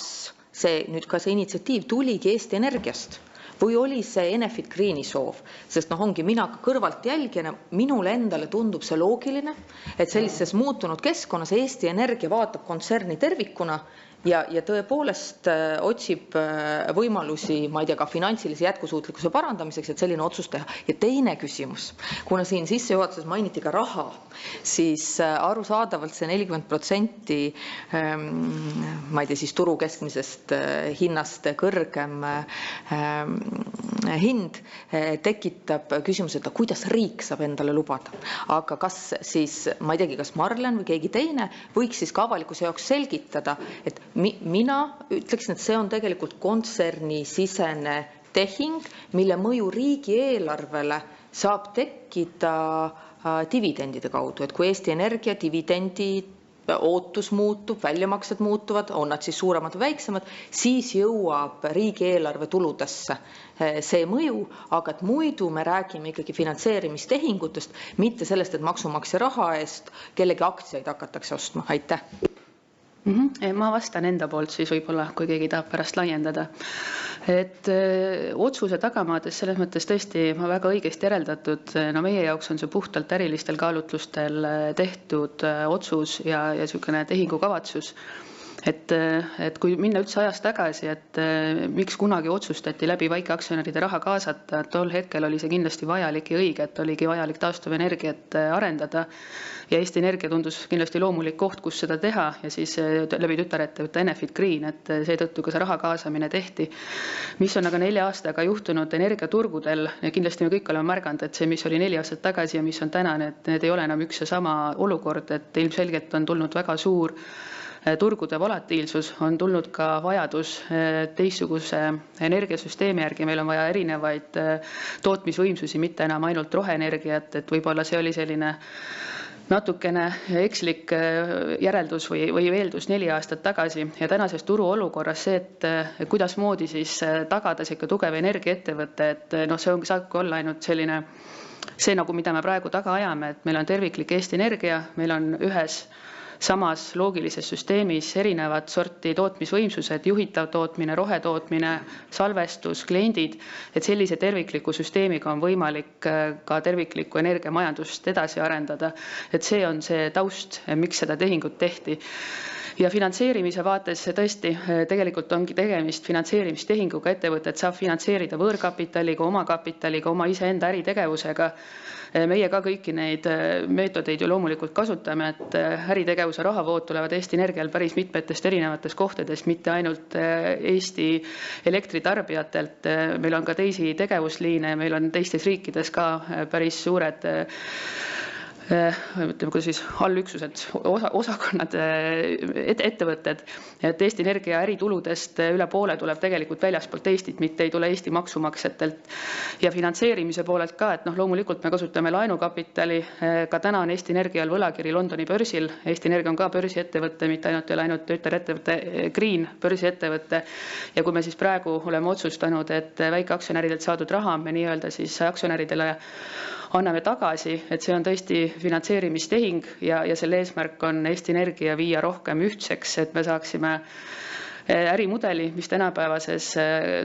see initsiatiiv tuligi Eesti Energiast või oli see Enefit Greeni soov? Sest ongi mina ka kõrvalt jälgijana, minule endale tundub see loogiline, et sellises muutunud keskkonnas Eesti Energia vaatab kontserni tervikuna ja tõepoolest otsib võimalusi, ma ei tea, ka finantsilise jätkusuutlikkuse parandamiseks, et selline otsus teha. Ja teine küsimus, kuna siin sissejuhatuses mainiti ka raha, siis arusaadavalt see 40% ma ei tea, siis turu keskmisest hinnast kõrgem hind tekitab küsimuse, et kuidas riik saab endale lubada. Aga kas siis, ma ei teagi, kas Marlen või keegi teine võiks siis ka avalikkuse jaoks selgitada, et mina ütleksin, et see on tegelikult kontsernisisene tehing, mille mõju riigieelarvele saab tekkida dividendide kaudu, et kui Eesti Energia dividendid ootus muutub, väljamaksed muutuvad, on nad siis suuremad või väiksemad, siis jõuab riigieelarve tuludesse see mõju, aga et muidu me räägime ikkagi finantseerimistehingutest, mitte sellest, et maksumaksja raha eest kellegi aktsiaid hakatakse ostma. Aitäh! Ma vastan enda poolt siis võib-olla, kui keegi tahab pärast laiendada. Et otsuse tagamaades selles mõttes tõesti ma väga õigesti järeldatud, no meie jaoks on see puhtalt ärilistel kaalutlustel tehtud otsus ja niisugune tehingukavatsus. Et kui minna üldse ajast tagasi, et miks kunagi otsustati läbi väikeaktsionäride raha kaasata, tol hetkel oli see kindlasti vajalik ja õige, et oligi vajalik taastuvenergiat arendada ja Eesti Energia tundus kindlasti loomulik koht, kus seda teha ja siis läbi tütarettevõtte Enefit Green, et seetõttu ka see raha kaasamine tehti. Mis on aga 4 aastaga juhtunud energiaturgudel ja kindlasti me kõik oleme märganud, et see, mis oli 4 aastat tagasi ja mis on täna, need ei ole enam üks ja sama olukord, et ilmselgelt on tulnud väga suur turgude volatiilsus, on tulnud ka vajadus teistsuguse energiasüsteemi järgi, meil on vaja erinevaid tootmisvõimsusi, mitte enam ainult roheenergiat, et võib-olla see oli selline natukene ekslik järeldus või eeldus 4 aastat tagasi ja tänases turuolukorras see, et kuidas moodi siis tagada selline tugev energiaettevõte, et see saabki olla ainult selline see, nagu mida me praegu taga ajame, et meil on terviklik Eesti Energia, meil on ühes samas loogilises süsteemis erinevad sorti tootmisvõimsused, juhitav tootmine, rohetootmine, salvestus, kliendid, et sellise tervikliku süsteemiga on võimalik ka terviklikku energiamajandust edasi arendada. Et see on see taust, miks seda tehingut tehti. Ja finantseerimise vaates tõesti tegelikult ongi tegemist finantseerimistehinguga, ettevõtet saab finantseerida võõrkapitaliga, omakapitaliga, oma iseenda äritegevusega. Meie ka kõiki neid meetodeid ju loomulikult kasutame, et äritegevuse rahavood tulevad Eesti Energial päris mitmetest erinevatest kohtadest, mitte ainult Eesti elektritarbijatelt. Meil on ka teisi tegevusliine, meil on teistes riikides ka päris suured ütleme, kui siis allüksused, osakonnad, ettevõtted, et Eesti Energia ärituludest üle poole tuleb tegelikult väljaspoolt Eestit, mitte ei tule Eesti maksumaksjatelt. Ja finantseerimise poolelt ka, et loomulikult me kasutame laenukapitali, ka täna on Eesti Energial võlakiri Londoni börsil, Eesti Energia on ka börsiettevõte, mitte ainult tütarettevõte Green börsiettevõte. Ja kui me siis praegu oleme otsustanud, et väikeaktsionäridelt saadud raha me nii-öelda siis aktsionäridele anname tagasi, et see on tõesti finantseerimistehing ja selle eesmärk on Eesti Energia viia rohkem ühtseks, et me saaksime ärimudeli, mis tänapäevases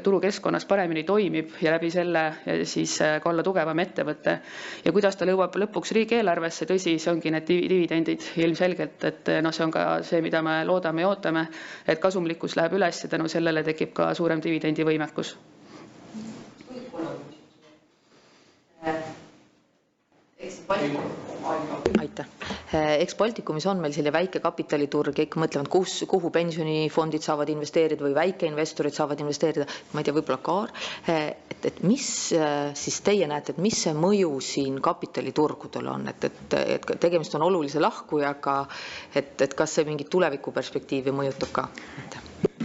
turukeskkonnas paremini toimib ja läbi selle siis ka olla tugevam ettevõte. Ja kuidas ta lõuab lõpuks riigieelarvesse, tõsi, see ongi need dividendid ilmselgelt, et see on ka see, mida me loodame ja ootame, et kasumlikkus läheb üles ja tänu sellele tekib ka suurem dividendivõimekus. Aitäh. Eks Baltikumis on meil selline väike kapitaliturg ja ikka mõtlevad, kuhu pensionifondid saavad investeerida või väikeinvestorid saavad investeerida. Ma ei tea, võib-olla Kaar, et mis siis teie näete, et mis see mõju siin kapitaliturgudel on, et tegemist on olulise lahkujaga, et kas see mingit tulevikuperspektiivi mõjutab ka?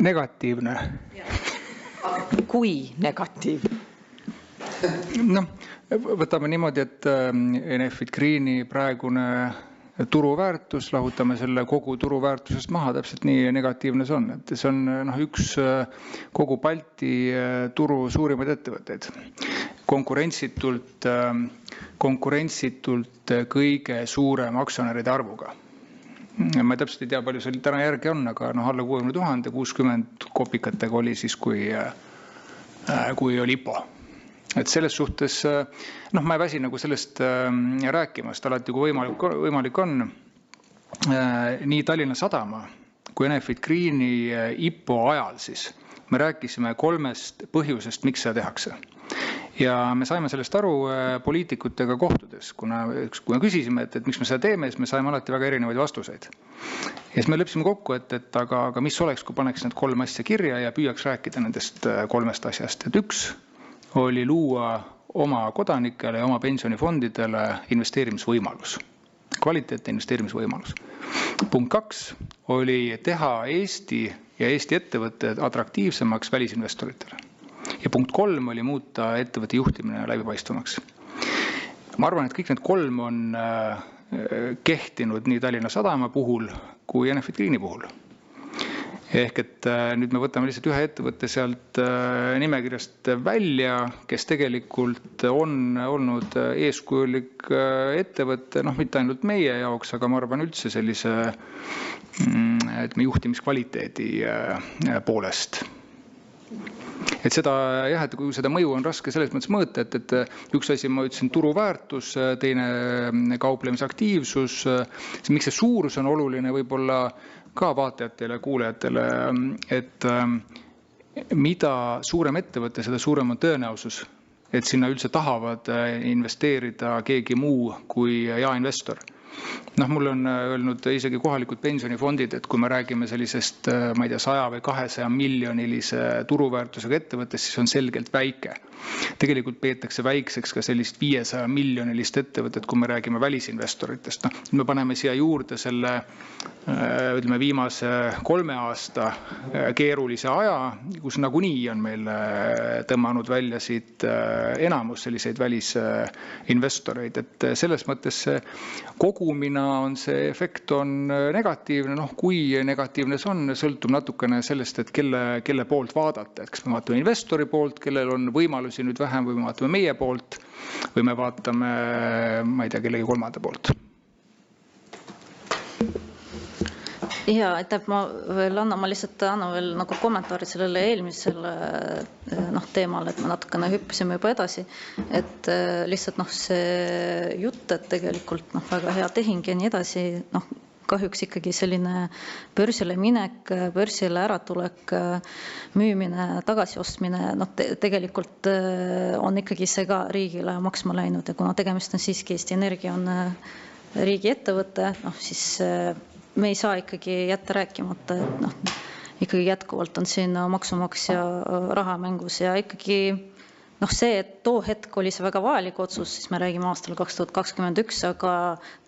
Negatiivne. Kui negatiivne? Võtame niimoodi, et Enefit Greeni praegune turuväärtus, lahutame selle kogu turuväärtusest maha, täpselt nii negatiivne see on. Et see on üks kogu Balti turu suurimaid ettevõtteid. Konkurentsitult kõige suurem aktsionäride arvuga. Ma täpselt ei tea, palju see täna järgi on, aga alla 60 000, 60 kopikatega oli siis, kui oli IPO. Et selles suhtes, ma ei väsi nagu sellest rääkimast, alati kui võimalik on nii Tallinna Sadama kui Enefit Greeni IPO ajal siis me rääkisime 3 põhjusest, miks seda tehakse. Ja me saime sellest aru poliitikutega kohtudes, kui me küsisime, et miks me seda teeme, siis me saime alati väga erinevaid vastuseid. Ja siis me leppisime kokku, et aga mis oleks, kui paneks need 3 asja kirja ja püüaks rääkida nendest 3 asjast. Et üks oli luua oma kodanikele ja oma pensionifondidele investeerimisvõimalus, kvaliteetne investeerimisvõimalus. Punkt 2 oli teha Eesti ja Eesti ettevõtted atraktiivsemaks välisinvestoritele. Ja punkt 3 oli muuta ettevõtte juhtimine läbipaistvamaks. Ma arvan, et kõik need 3 on kehtinud nii Tallinna Sadama puhul kui Enefit Greeni puhul. Ehk et nüüd me võtame lihtsalt ühe ettevõtte sealt nimekirjast välja, kes tegelikult on olnud eeskujulik ettevõtte, mitte ainult meie jaoks, aga ma arvan üldse sellise juhtimiskvaliteedi poolest. Et seda, jah, et kui seda mõju on raske selles mõttes mõõta, et üks asi, ma ütlesin, turuväärtus, teine kauplemisaktiivsus, miks see suurus on oluline võib-olla ka vaatajatele ja kuulajatele, et mida suurem ettevõte, seda suurem on tõenäosus, et sinna üldse tahavad investeerida keegi muu kui jaeinvestor. Mulle on öelnud isegi kohalikud pensionifondid, et kui me räägime sellisest, ma ei tea, 100 või 200 miljonilise turuväärtusega ettevõttest, siis on selgelt väike. Tegelikult peetakse väikseks ka sellist 500 miljonilist ettevõtet, kui me räägime välisinvestoritest. Me paneme siia juurde selle, ütleme, viimase 3 aasta keerulise aja, kus nagunii on meil tõmmanud välja siit enamus selliseid välisinvestoreid. Et selles mõttes kogumina on see efekt on negatiivne, kui negatiivne see on, sõltub natukene sellest, et kelle poolt vaadata. Et kas me vaatame investori poolt, kellel on võimalusi nüüd vähem, või me vaatame meie poolt, või me vaatame, ma ei tea, kellegi kolmanda poolt. Ja, aitäh, ma lihtsalt annan veel nagu kommentaari sellele eelmisele teemale, et me natukene hüppasime juba edasi, et lihtsalt see jutt, et tegelikult väga hea tehing ja nii edasi, kahjuks ikkagi selline börsile minek, börsile äratulek, müümine, tagasiostmine, tegelikult on ikkagi see ka riigile maksma läinud ja kuna tegemist on siiski Eesti Energia on riigi ettevõte, siis me ei saa ikkagi jätta rääkimata, et ikkagi jätkuvalt on siin maksumaksja raha mängus ja ikkagi see, et too hetk oli see väga vajalik otsus, siis me räägime aastal 2021, aga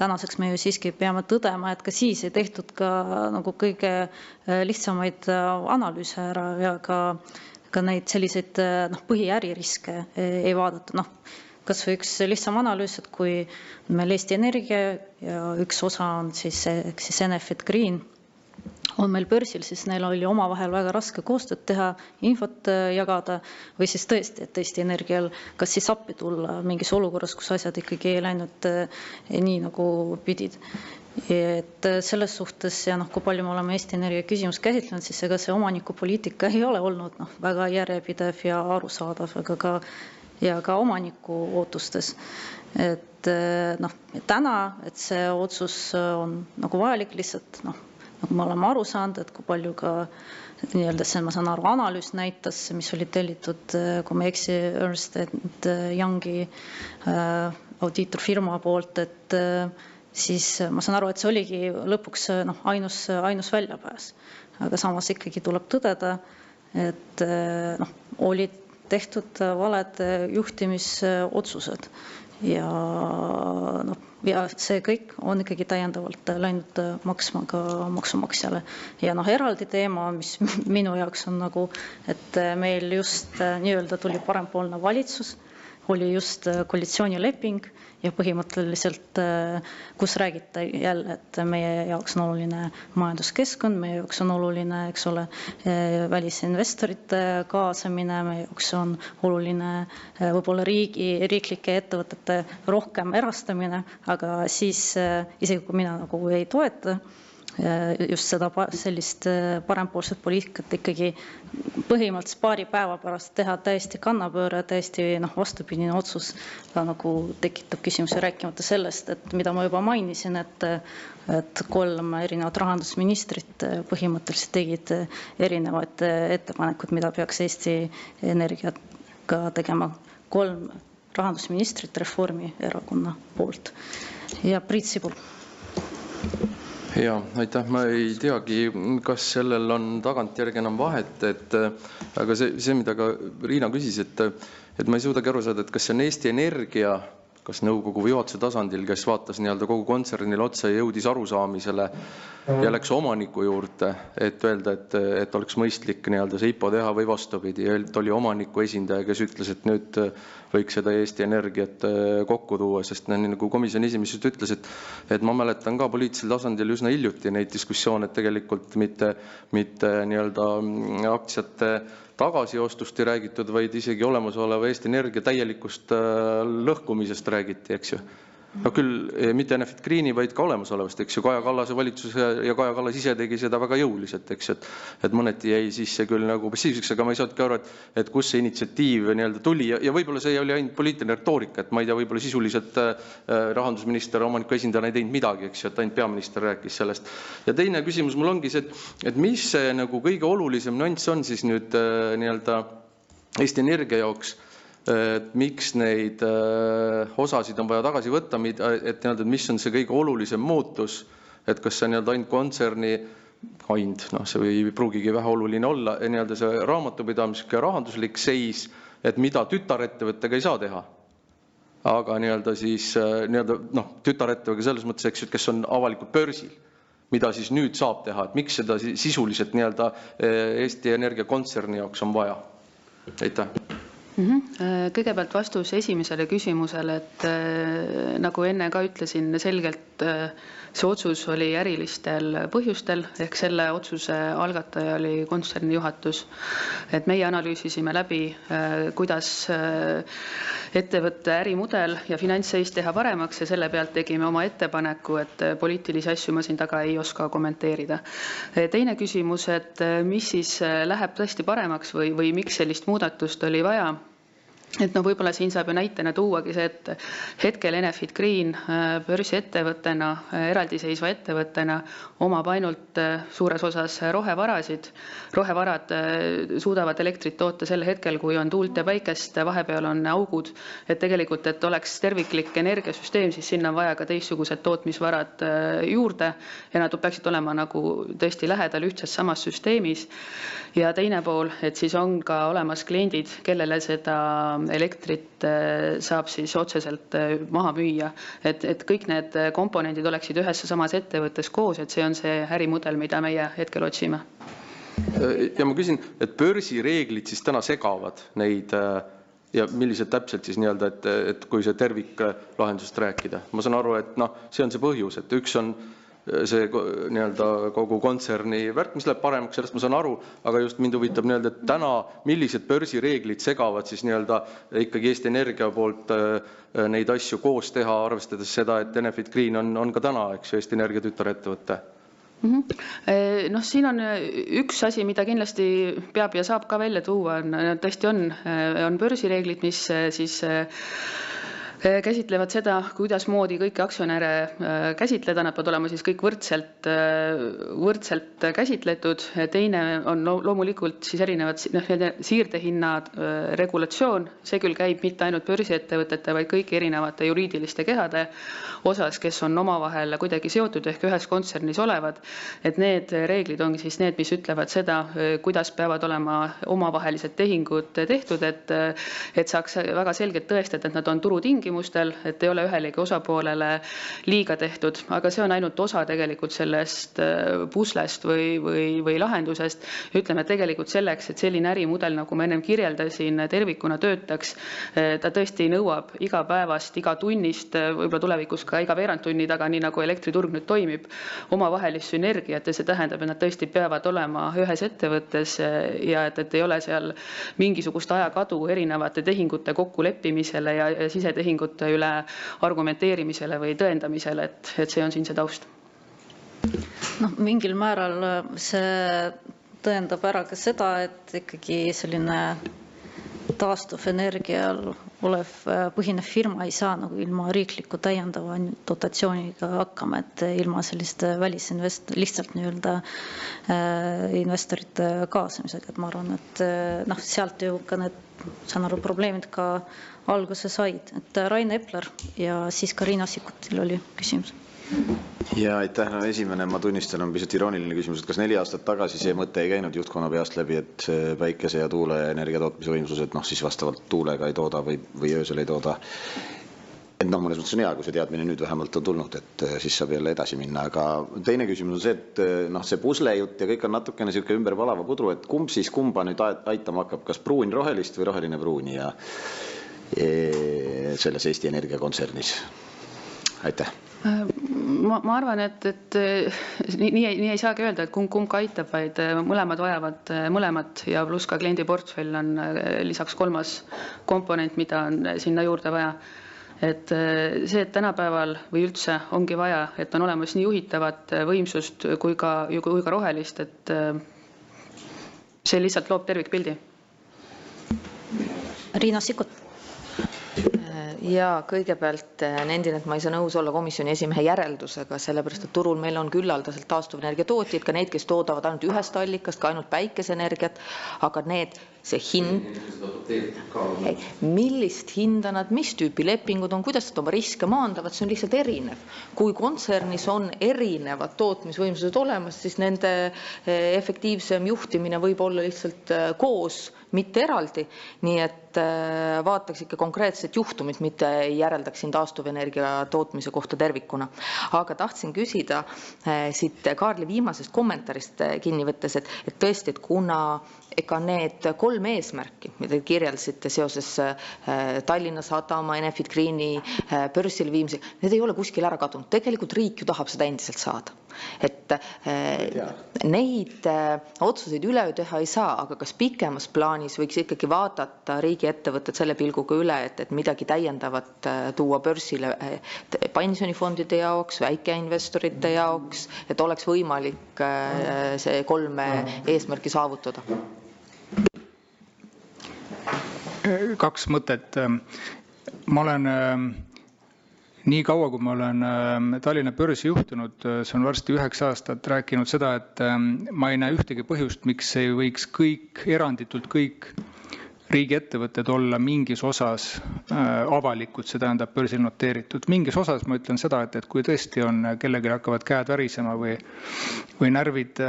tänaseks me ju siiski peame tõdema, et ka siis ei tehtud ka nagu kõige lihtsamaid analüüse ära ja ka neid selliseid põhiäririske ei vaadata. Kas või üks lihtsam analüüs, et kui meil Eesti Energia ja üks osa on siis Enefit Green, on meil börsil, siis neil oli omavahel väga raske koostööd teha, infot jagada või siis tõesti, et Eesti Energial kas siis appi tulla mingis olukorras, kus asjad ikkagi ei läinud nii nagu pidid. Et selles suhtes ja kui palju me oleme Eesti Energia küsimus käsitlenud, siis ega see omanikupoliitika ei ole olnud väga järjepidev ja arusaadav, aga ka omaniku ootustes. Et täna, et see otsus on nagu vajalik lihtsalt, nagu me oleme aru saanud, et kui palju ka nii-öelda see, ma saan aru, analüüs näitas, mis oli tellitud, kui me eksi Ernst & Youngi audiitorfirma poolt, et siis ma saan aru, et see oligi lõpuks ainus väljapääs. Aga samas ikkagi tuleb tõdeda, et olid tehtud valed juhtimisotsused ja see kõik on ikkagi täiendavalt läinud maksma ka maksumaksjale. Ja eraldi teema, mis minu jaoks on et meil just nii-öelda tuli parempoolne valitsus, oli just koalitsioonileping ja põhimõtteliselt, kus räägite jälle, et meie jaoks on oluline majanduskeskkond, meie jaoks on oluline, eks ole, välisinvestorite kaasamine, meie jaoks on oluline võib-olla riiklike ettevõtete rohkem erastamine, aga siis isegi kui mina ei toeta just sellist parempoolset poliitikat ikkagi põhimõtteliselt paari päeva pärast teha täiesti kannapööre, täiesti vastupidine otsus ka nagu tekitab küsimusi, rääkimata sellest, et mida ma juba mainisin, et 3 erinevat rahandusministrit põhimõtteliselt tegid erinevad ettepanekud, mida peaks Eesti Energiaga tegema. 3 rahandusministrit Reformierakonna poolt. Ja Priit Sibul. Ja, aitäh. Ma ei teagi, kas sellel on tagantjärgi enam vahet, aga see, mida ka Riina küsis, et ma ei suudagi aru saada, et kas see on Eesti Energia, kas nõukogu või juhatuse tasandil, kes vaatas kogu kontsernile otsa ja jõudis arusaamisele ja läks omaniku juurde, et öelda, et oleks mõistlik see IPO teha või vastupidi. Et oli omaniku esindaja, kes ütles, et nüüd võiks seda Eesti Energiat kokku tuua, sest nagu komisjoni esimees ütles, et ma mäletan ka poliitilisel tasandil üsna hiljuti neid diskussioone, et tegelikult mitte aktsiate tagasiostust ei räägitud, vaid isegi olemasoleva Eesti Energia täielikust lõhkumisest räägiti, eks ju. No küll mitte Enefit Greeni, vaid ka olemasolevast, eks ju. Kaja Kallase valitsus ja Kaja Kallas ise tegi seda väga jõuliselt, eks ju. Et mõneti jäi sisse küll nagu passiivseks, aga ma ei saadki aru, et kus see initsiatiiv tuli ja võib-olla see oli ainult poliitiline retoorika, et ma ei tea, võib-olla sisuliselt rahandusminister omaniku esindajana ei teinud midagi, eks ju, et ainult peaminister rääkis sellest. Ja teine küsimus mul ongi see, et mis see nagu kõige olulisem nüanss on siis nüüd Eesti Energia jaoks, et miks neid osasid on vaja tagasi võtta, et mis on see kõige olulisem muutus, et kas see ainult kontserni, see ei pruugigi vähe oluline olla, see raamatupidamislik ja rahanduslik seis, et mida tütarettevõttega ei saa teha. Aga siis tütarettevõttega selles mõttes, eks, kes on avalikult börsil, mida siis nüüd saab teha, et miks seda sisuliselt Eesti Energia kontserni jaoks on vaja? Aitäh. Kõigepealt vastus esimesele küsimusele, et nagu enne ka ütlesin, selgelt see otsus oli ärilistel põhjustel, ehk selle otsuse algataja oli kontserni juhatus. Et meie analüüsisime läbi, kuidas ettevõtte ärimudel ja finantsseis teha paremaks ja selle pealt tegime oma ettepaneku, et poliitilisi asju ma siin taga ei oska kommenteerida. Teine küsimus, et mis siis läheb tõesti paremaks või miks sellist muudatust oli vaja? Et võib-olla siin saab ju näitena tuuagi see, et hetkel Enefit Green börsiettevõttena, eraldiseisva ettevõttena omab ainult suures osas rohevarasid. Rohevarad suudavad elektrit toota sel hetkel, kui on tuult ja päikest, vahepeal on augud. Et tegelikult, et oleks terviklik energiasüsteem, siis sinna on vaja ka teistsugused tootmisvarad juurde ja nad peaksid olema nagu tõesti lähedal ühtses samas süsteemis. Ja teine pool, et siis on ka olemas kliendid, kellele seda elektrit saab siis otseselt maha müüa, et kõik need komponendid oleksid ühes samas ettevõttes koos, et see on see ärimudel, mida meie hetkel otsime. Ja ma küsin, et börsireeglid siis täna segavad neid ja millised täpselt siis et kui see terviklahendusest rääkida. Ma saan aru, et see on see põhjus, et üks on see kogu kontserni värk, mis läheb paremaks, sellest ma saan aru, aga just mind huvitab et täna, millised börsireeglid segavad siis ikkagi Eesti Energia poolt neid asju koos teha, arvestades seda, et Enefit Green on ka täna, eks Eesti Energia tütarettevõtte. Siin on üks asi, mida kindlasti peab ja saab ka välja tuua, tõesti on börsireeglid, mis siis käsitlevad seda, kuidas moodi kõiki aktsionäre käsitleda, nad peavad olema siis kõik võrdselt käsitletud. Teine on loomulikult siis erinevad siirdehinnad, regulatsioon, see küll käib mitte ainult börsiettevõtete, vaid kõik erinevate juriidiliste kehade osas, kes on omavahel kuidagi seotud ehk ühes kontsernis olevad, et need reeglid ongi siis need, mis ütlevad seda, kuidas peavad olema omavahelised tehingud tehtud, et saaks väga selgelt tõestada, et nad on turutingimustel, et ei ole ühelegi osapoolele liiga tehtud, aga see on ainult osa tegelikult sellest puslest või lahendusest. Ütleme tegelikult selleks, et selline ärimudel, nagu ma ennem kirjeldasin, tervikuna töötaks, ta tõesti nõuab igapäevast, igatunnist, võib-olla tulevikus ka iga veerandtunni taga, nii nagu elektriturg nüüd toimib, omavahelist sünergiat ja see tähendab, et nad tõesti peavad olema ühes ettevõttes ja et ei ole seal mingisugust ajakadu erinevate tehingute kokkuleppimisele ja sisetehingute üle argumenteerimisele või tõendamisele, et see on siin see taust. Mingil määral see tõendab ära ka seda, et ikkagi selline taastuvenergial olev põhinev firma ei saa nagu ilma riikliku täiendava dotatsiooniga hakkama, et ilma selliste lihtsalt investorite kaasamisega, et ma arvan, et sealt ju ka need, saan aru, probleemid ka alguse said, et Rain Epler ja siis ka Riina Sikkutil oli küsimus. Ja aitäh, esimene, ma tunnistan, on pisut irooniline küsimus, et kas 4 aastat tagasi see mõte ei käinud juhtkonna peast läbi, et päikese ja tuule energia tootmise võimsused, siis vastavalt tuulega ei tooda või öösel ei tooda. Et mõnes mõttes on hea, kui see teadmine nüüd vähemalt on tulnud, et siis saab jälle edasi minna. Aga teine küsimus on see, et see puslejutt ja kõik on natukene siuke ümber valava pudru, et kumb siis kumba nüüd aitama hakkab, kas pruun rohelist või roheline pruuni ja selles Eesti Energia kontsernis? Aitäh. Ma arvan, et nii ei saagi öelda, et kumb aitab, vaid mõlemad vajavad mõlemat ja pluss ka kliendiportfell on lisaks 3. komponent, mida on sinna juurde vaja. Et see, et tänapäeval või üldse ongi vaja, et on olemas nii juhitavat võimsust kui ka rohelist, et see lihtsalt loob tervikpildi. Riina Sikkut. Ja kõigepealt nendin, et ma ei saa nõus olla komisjoni esimehe järeldusega, sellepärast, et turul meil on küllaldaselt taastuvenergia tootjad, ka neid, kes toodavad ainult ühest allikast, ka ainult päikeseenergiat, aga see hind, millist hinda nad, mis tüüpi lepingud on, kuidas nad oma riske maandavad, see on lihtsalt erinev. Kui kontsernis on erinevad tootmisvõimsused olemas, siis nende efektiivsem juhtimine võib olla lihtsalt koos, mitte eraldi. Nii et vaataks ikka konkreetset juhtumit, mitte ei järeldaks siin taastuvenergia tootmise kohta tervikuna. Aga tahtsin küsida siit Kaarli viimasest kommentaarist kinni võttes, et tõesti, et kuna ega need 3 eesmärki, mida te kirjeldasite seoses Tallinna Sadama, Enefit Greeni börsile viimisel, need ei ole kuskil ära kadunud. Tegelikult riik ju tahab seda endiselt saada. Et neid otsuseid üleöö teha ei saa, aga kas pikemas plaanis võiks ikkagi vaadata riigi ettevõtted selle pilguga üle, et midagi täiendavat tuua börsile pensionifondide jaoks, väikeinvestorite jaoks, et oleks võimalik see 3 eesmärki saavutada? 2 mõtet. Ma olen nii kaua, kui ma olen Tallinna börsi juhtunud, see on varsti 9 aastat, rääkinud seda, et ma ei näe ühtegi põhjust, miks ei võiks eranditult kõik riigiettevõtted olla mingis osas avalikud, see tähendab börsil noteeritud. Mingis osas ma ütlen seda, et kui tõesti on kellelgi hakkavad käed värisema või närvid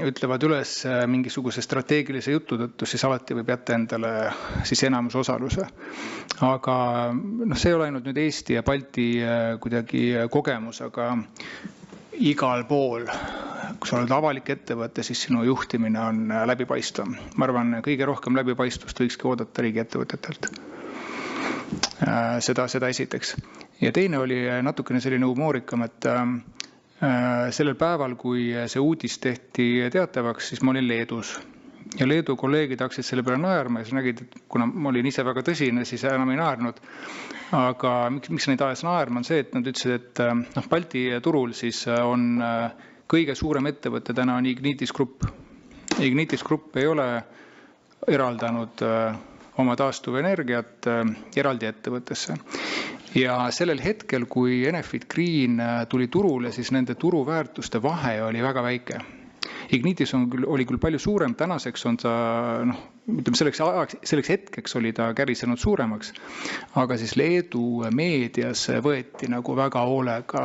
ütlevad üles mingisuguse strateegilise jutu tõttu, siis alati võib jätta endale siis enamus osaluse. Aga see ei ole ainult nüüd Eesti ja Balti kuidagi kogemus, aga igal pool, kui sa oled avalik ettevõte, siis sinu juhtimine on läbipaistvam. Ma arvan, kõige rohkem läbipaistvust võikski oodata riigiettevõtetelt. Seda esiteks. Ja teine oli natukene selline humoorikam, et sellel päeval, kui see uudis tehti teatavaks, siis ma olin Leedus. Ja Leedu kolleegid hakkasid selle peale naerma ja siis nägid, et kuna ma olin ise väga tõsine, siis enam ei naernud. Aga miks neid ajas naerma on see, et nad ütlesid, et Balti turul siis on kõige suurem ettevõte täna on Ignitis Group. Ignitis Group ei ole eraldanud oma taastuvenergiat eraldi ettevõttesse. Ja sellel hetkel, kui Enefit Green tuli turule, siis nende turuväärtuste vahe oli väga väike. Ignitis oli küll palju suurem, tänaseks on ta, selleks hetkeks oli ta kärisenud suuremaks, aga siis Leedu meedias võeti nagu väga hoolega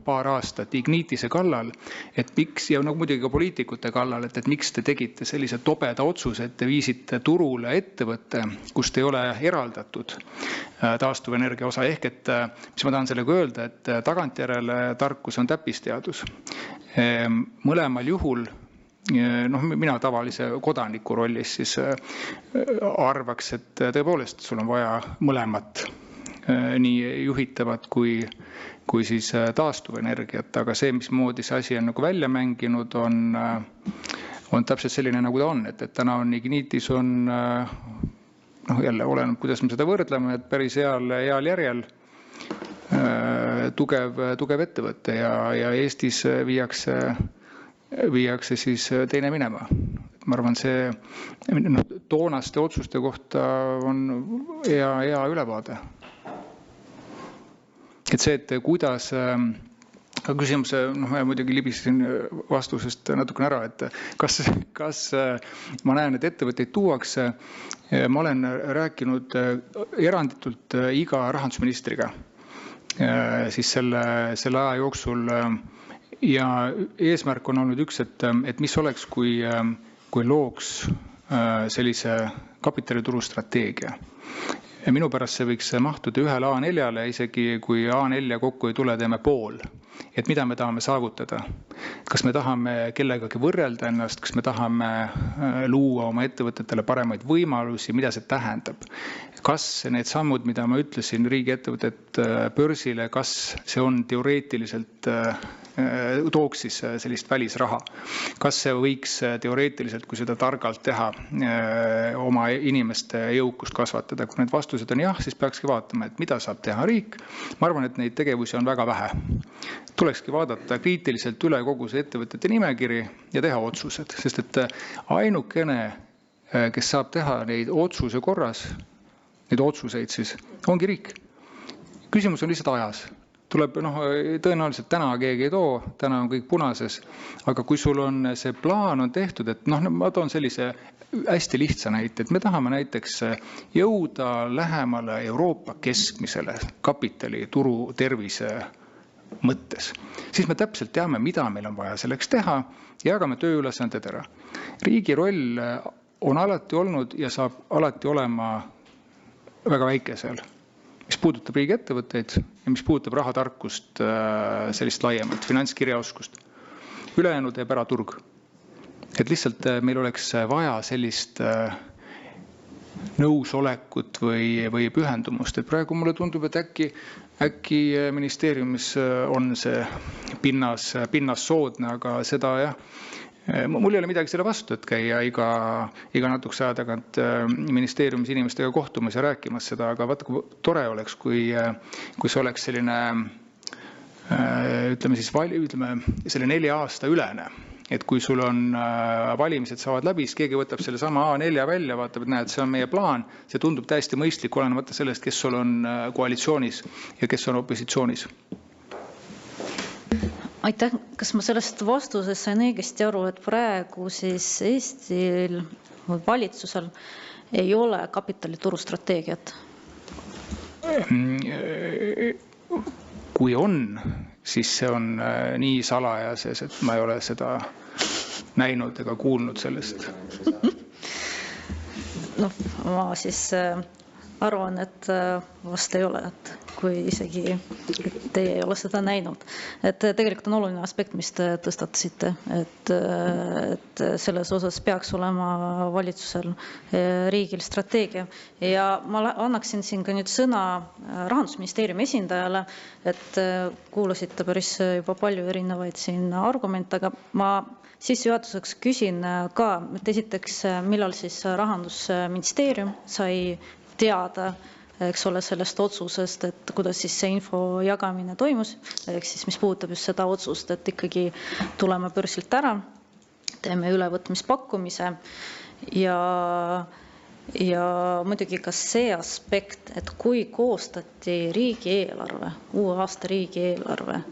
paar aastat Ignitise kallal, et miks, ja muidugi ka poliitikute kallal, et miks te tegite sellise tobeda otsuse, et te viisite turule ettevõtte, kust ei ole eraldatud taastuvenergia osa, ehk et mis ma tahan sellega öelda, et tagantjärele tarkus on täppisteadus. Mõlemal juhul, mina tavalise kodaniku rollis siis arvaks, et tõepoolest sul on vaja mõlemat, nii juhitavat kui siis taastuvenergiat, aga see, mismoodi see asi on nagu välja mänginud, on täpselt selline, nagu ta on, et täna on Ignitis on, jälle oleneb, kuidas me seda võrdleme, et päris heal järjel tugev ettevõte ja Eestis viiakse siis teine minema. Ma arvan, see toonaste otsuste kohta on hea ülevaade. Et see, et kuidas küsimus, ma muidugi libisin vastusest natukene ära, et kas ma näen, et ettevõtteid tuuakse, ma olen rääkinud eranditult iga rahandusministriga siis selle aja jooksul ja eesmärk on olnud üks, et mis oleks, kui looks sellise kapitalituru strateegia. Ja minu pärast see võiks mahtuda ühele A4-le, isegi kui A4 kokku ei tule, teeme pool. Et mida me tahame saavutada? Kas me tahame kellegagi võrrelda ennast, kas me tahame luua oma ettevõtetele paremaid võimalusi, mida see tähendab? Kas need sammud, mida ma ütlesin, riigiettevõtet börsile, kas see on teoreetiliselt tooks siis sellist välisraha? Kas see võiks teoreetiliselt, kui seda targalt teha, oma inimeste jõukust kasvatada? Kui need vastused on jah, siis peakski vaatama, et mida saab teha riik. Ma arvan, et neid tegevusi on väga vähe. Tulekski vaadata kriitiliselt üle kogu see ettevõtete nimekiri ja teha otsused, sest et ainukene, kes saab teha neid otsuse korras, neid otsuseid siis, ongi riik. Küsimus on lihtsalt ajas. Tuleb, tõenäoliselt täna keegi ei too, täna on kõik punases, aga kui sul on see plaan on tehtud, et ma toon sellise hästi lihtsa näite, et me tahame näiteks jõuda lähemale Euroopa keskmisele kapitalituru tervise mõttes, siis me täpselt teame, mida meil on vaja selleks teha ja jagame tööülesanded ära. Riigi roll on alati olnud ja saab alati olema väga väike seal, mis puudutab riigiettevõtteid ja mis puudutab rahatarkust sellist laiemalt, finantskirjaoskust. Ülejäänud teeb ära turg. Et lihtsalt meil oleks vaja sellist nõusolekut või pühendumust. Et praegu mulle tundub, et äkki ministeeriumis on see pinnas soodne, aga seda jah, mul ei ole midagi selle vastu, et käia iga natukese aja tagant ministeeriumis inimestega kohtumas ja rääkimas seda, aga vaata, kui tore oleks, kui see oleks selline, selle 4 aasta ülene. Et kui sul on valimised saavad läbi, siis keegi võtab selle sama A4 välja, vaatab, et näed, see on meie plaan, see tundub täiesti mõistlik, olenemata sellest, kes sul on koalitsioonis ja kes on opositsioonis. Aitäh, kas ma sellest vastuses sain õigesti aru, et praegu siis Eestil või valitsusel ei ole kapitalituru strateegiat? Kui on, siis see on nii salajases, et ma ei ole seda näinud ega kuulnud sellest. Ma siis arvan, et vast ei ole, et kui isegi teie ei ole seda näinud. Et tegelikult on oluline aspekt, mis te tõstatasite, et selles osas peaks olema valitsusel riigil strateegia. Ja ma annaksin siin ka nüüd sõna Rahandusministeeriumi esindajale, et kuulasite päris juba palju erinevaid siin argumente, aga ma sissejuhatuseks küsin ka, et esiteks, millal siis Rahandusministeerium sai teada, eks ole, sellest otsusest, et kuidas siis see info jagamine toimus, ehk siis mis puudutab just seda otsust, et ikkagi tuleme börsilt ära, teeme ülevõtmispakkumise ja muidugi ka see aspekt, et kui koostati riigieelarve, uue aasta riigieelarve,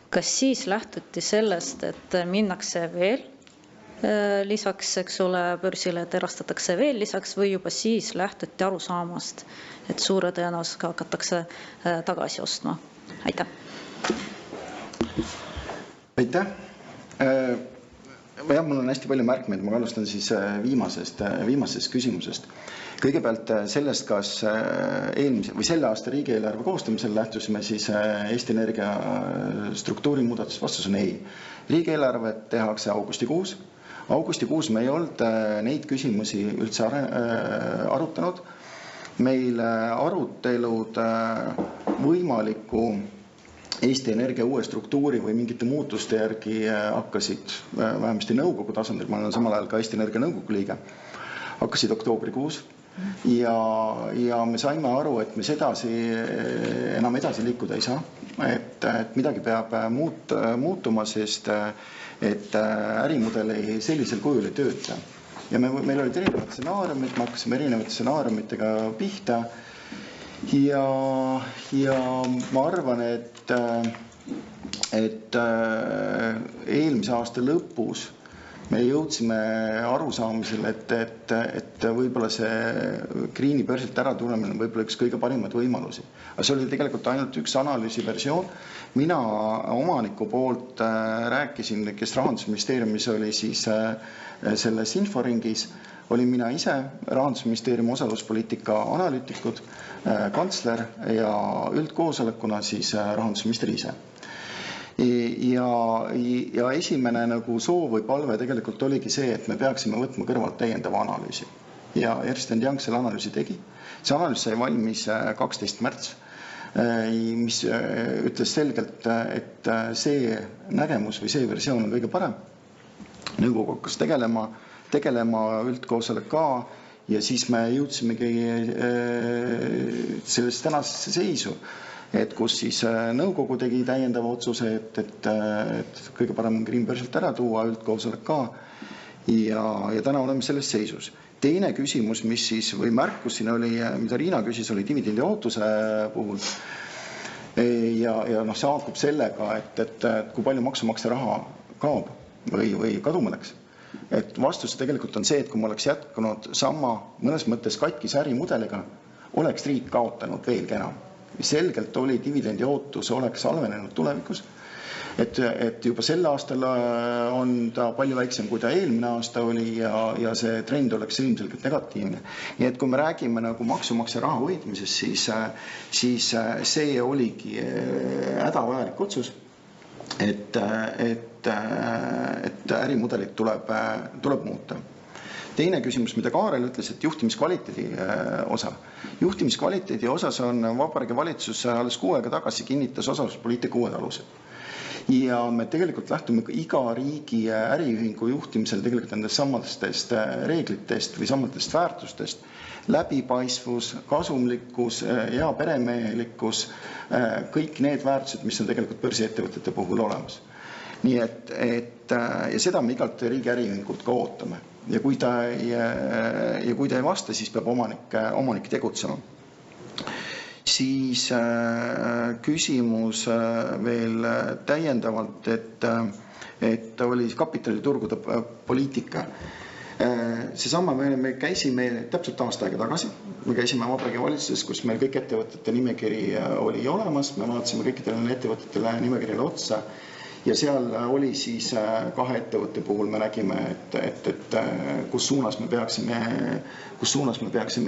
kas siis lähtuti sellest, et minnakse veel lisaks, eks ole, börsile, et erastatakse veel lisaks või juba siis lähtuti arusaamast, et suure tõenäosusega hakatakse tagasi ostma. Aitäh. Aitäh. Jah, mul on hästi palju märkmeid, ma alustan siis viimasest küsimusest. Kõigepealt sellest, kas selle aasta riigieelarve koostamisel lähtusime siis Eesti Energia struktuurimuudatust, vastus on ei. Riigieelarvet tehakse augustikuus. Augustikuus me ei olnud neid küsimusi üldse arutanud. Meil arutelud võimaliku Eesti Energia uue struktuuri või mingite muutuste järgi hakkasid vähemasti nõukogu tasandil, ma olen samal ajal ka Eesti Energia nõukogu liige, hakkasid oktoobrikuus. ja me saime aru, et me sedasi enam edasi liikuda ei saa, et midagi peab muutuma, sest et ärimudel sellisel kujul ei tööta. Ja meil olid erinevad stsenaariumid, me hakkasime erinevate stsenaariumitega pihta ja ma arvan, et eelmise aasta lõpus me jõudsime arusaamisele, et võib-olla see Greeni börsilt ära tulemine on võib-olla üks kõige parimaid võimalusi. Aga see oli tegelikult ainult üks analüüsi versioon. Mina omaniku poolt rääkisin, kes Rahandusministeeriumis oli siis selles inforingis, olin mina ise, Rahandusministeeriumi osaluspoliitika analüütikud, kantsler ja üldkoosolekuna siis rahandusminister ise. Ja esimene nagu soov või palve tegelikult oligi see, et me peaksime võtma kõrvalt täiendava analüüsi. Ja Ernst & Young selle analüüsi tegi. See analüüs sai valmis 12. märts, mis ütles selgelt, et see nägemus või see versioon on kõige parem. Nõukogu hakkas tegelema üldkoosolek ka ja siis me jõudsimegi sellest tänasesse seisu, et kus siis nõukogu tegi täiendava otsuse, et kõige parem on Green börsilt ära tuua, üldkoosolek ka ja täna oleme selles seisus. Teine küsimus, mis siis või märkus siin oli, mida Riina küsis, oli dividendi ootuse puhul ja see haakub sellega, et kui palju maksumaksja raha kaob või kaduma läks. Et vastus tegelikult on see, et kui ma oleks jätkunud sama mõnes mõttes katkise ärimudeliga, oleks riik kaotanud veelgi enam. Selgelt oli dividendi ootus oleks halvenenud tulevikus, et juba sel aastal on ta palju väiksem, kui ta eelmine aasta oli ja see trend oleks ilmselgelt negatiivne. Nii et kui me räägime nagu maksumaksja raha hoidmisest, siis see oligi hädavajalik otsus, et ärimudelit tuleb muuta. Teine küsimus, mida Kaarel ütles, et juhtimiskvaliteedi osa. Juhtimiskvaliteedi osas on Vabariigi Valitsus alles 6 aega tagasi kinnitas osaluspoliitika uued alused. Ja me tegelikult lähtume iga riigi äriühingu juhtimisel tegelikult nendest samadest reeglitest või samadest väärtustest. Läbipaistvus, kasumlikkus, hea peremehelikkus, kõik need väärtused, mis on tegelikult börsiettevõtete puhul olemas. Nii et ja seda me igalt riigi äriühingult ka ootame. Ja kui ta ei vasta, siis peab omanik tegutsema. Siis küsimus veel täiendavalt, et oli kapitaliturgude poliitika. Seesama me käisime täpselt aasta aega tagasi. Me käisime Vabariigi Valitsuses, kus meil kõik ettevõtete nimekiri oli olemas. Me vaatasime kõikidele ettevõtetele nimekirjale otsa. Ja seal oli siis 2 ettevõtte puhul me nägime, et kus suunas me peaksime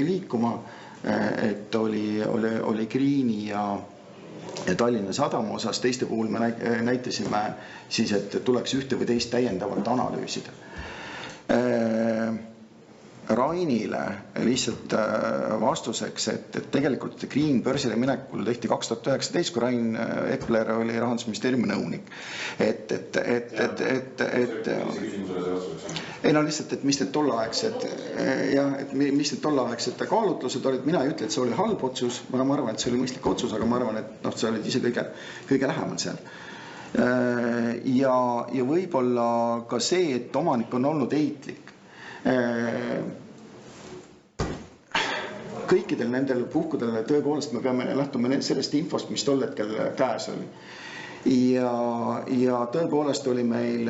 liikuma, et oli Greeni ja Tallinna Sadama osas, teiste puhul me näitasime siis, et tuleks ühte või teist täiendavalt analüüsida. Rainile lihtsalt vastuseks, et tegelikult Green börsile minekul tehti 2019, kui Rain Epler oli Rahandusministeeriumi nõunik. Ei no lihtsalt, et mis need tollaaegsed kaalutlused olid, mina ei ütle, et see oli halb otsus, ma arvan, et see oli mõistlik otsus, aga ma arvan, et see oli ise kõige lähemal seal. Ja võib-olla ka see, et omanik on olnud eitlik. Kõikidel nendel puhkudel tõepoolest me peame lähtuma sellest infost, mis tol hetkel käes oli. Ja tõepoolest oli meil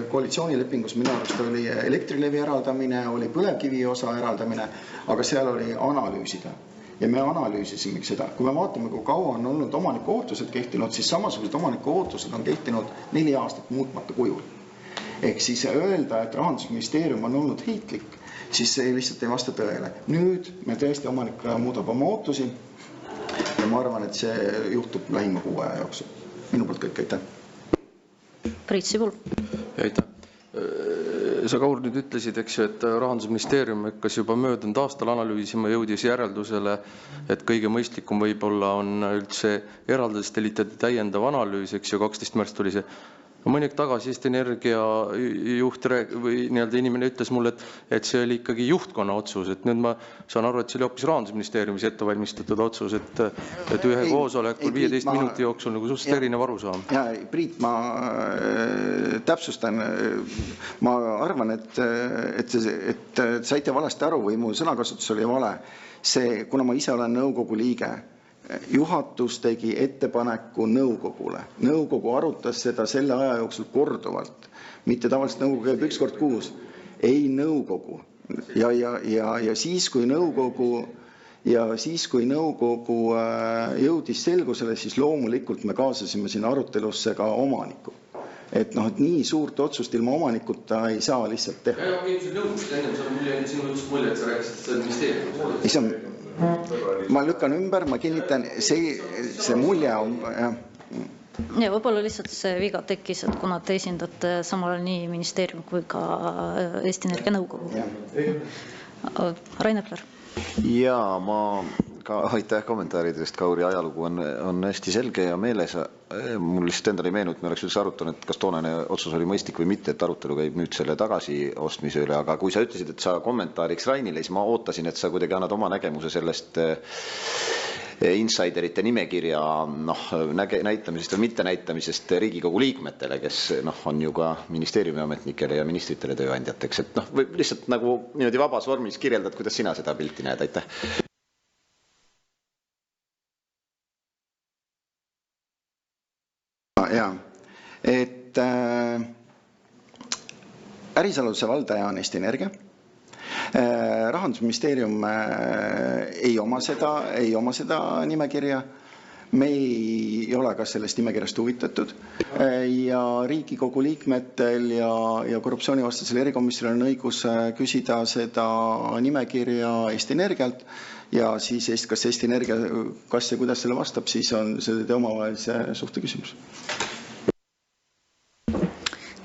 koalitsioonilepingus, minu arust oli Elektrilevi eraldamine, oli põlevkivi osa eraldamine, aga seal oli analüüsida. Ja me analüüsisime seda. Kui me vaatame, kui kaua on olnud omaniku ootused kehtinud, siis samasugused omaniku ootused on kehtinud 4 aastat muutmata kujul. Ehk siis öelda, et Rahandusministeerium on olnud heitlik, siis see lihtsalt ei vasta tõele. Nüüd me tõesti omanik muudab oma ootusi ja ma arvan, et see juhtub lähima 6 aja jooksul. Minu poolt kõik, aitäh. Priit Sibul. Aitäh. Sa, Kaur, nüüd ütlesid, et Rahandusministeerium hakkas juba möödunud aastal analüüsima, jõudis järeldusele, et kõige mõistlikum võib-olla on üldse eraldades tellida täiendav analüüs, 12. märts tuli see. Mõni aeg tagasi Eesti Energia juht või nii-öelda inimene ütles mulle, et see oli ikkagi juhtkonna otsus, et nüüd ma saan aru, et see oli hoopis Rahandusministeeriumis ettevalmistatud otsus, et ühe koosolekul 15 minuti jooksul nagu suhteliselt erinev arusaam. Ja Priit, ma täpsustan, ma arvan, et saite valesti aru või mu sõnakasutus oli vale. See, kuna ma ise olen nõukogu liige, juhatus tegi ettepaneku nõukogule. Nõukogu arutas seda selle aja jooksul korduvalt. Mitte tavaliselt nõukogu käib 1 kord kuus. Ei nõukogu. Ja siis, kui nõukogu jõudis selgusele, siis loomulikult me kaasasime siin arutelusse ka omaniku. Et nii suurt otsust ilma omanikuta ei saa lihtsalt teha. Ma lükkan ümber, ma kinnitan, see mulje on... Ja võib-olla lihtsalt see viga tekkis, et kuna te esindate samal nii ministeerium kui ka Eesti Energia nõukogu. Rain Epler. Jaa, ma ka aitäh kommentaaridest, Kauri ajalugu on hästi selge ja meeles. Mul lihtsalt endale ei meenu, et me oleks üldse arutanud, et kas toonane otsus oli mõistlik või mitte, et arutelu käib nüüd selle tagasi ostmise üle, aga kui sa ütlesid, et sa kommentaariks Rainile, siis ma ootasin, et sa kuidagi annad oma nägemuse sellest insiderite nimekirja näitamisest või mitte näitamisest Riigikogu liikmetele, kes on ju ka ministeeriumi ametnikele ja ministritele tööandjateks. Et võib lihtsalt nagu niimoodi vabas vormis kirjeldad, kuidas sina seda pilti näed, aitäh. Jaa, et ärisaladuse valdaja on Eesti Energia. Rahandusministeerium ei oma seda nimekirja. Me ei ole ka sellest nimekirjast huvitatud. Ja Riigikogu liikmetel ja korruptsioonivastasel erikomisjonil on õigus küsida seda nimekirja Eesti Energialt. Ja siis kas Eesti Energia, kas ja kuidas selle vastab, siis on see omavahelise suhte küsimus.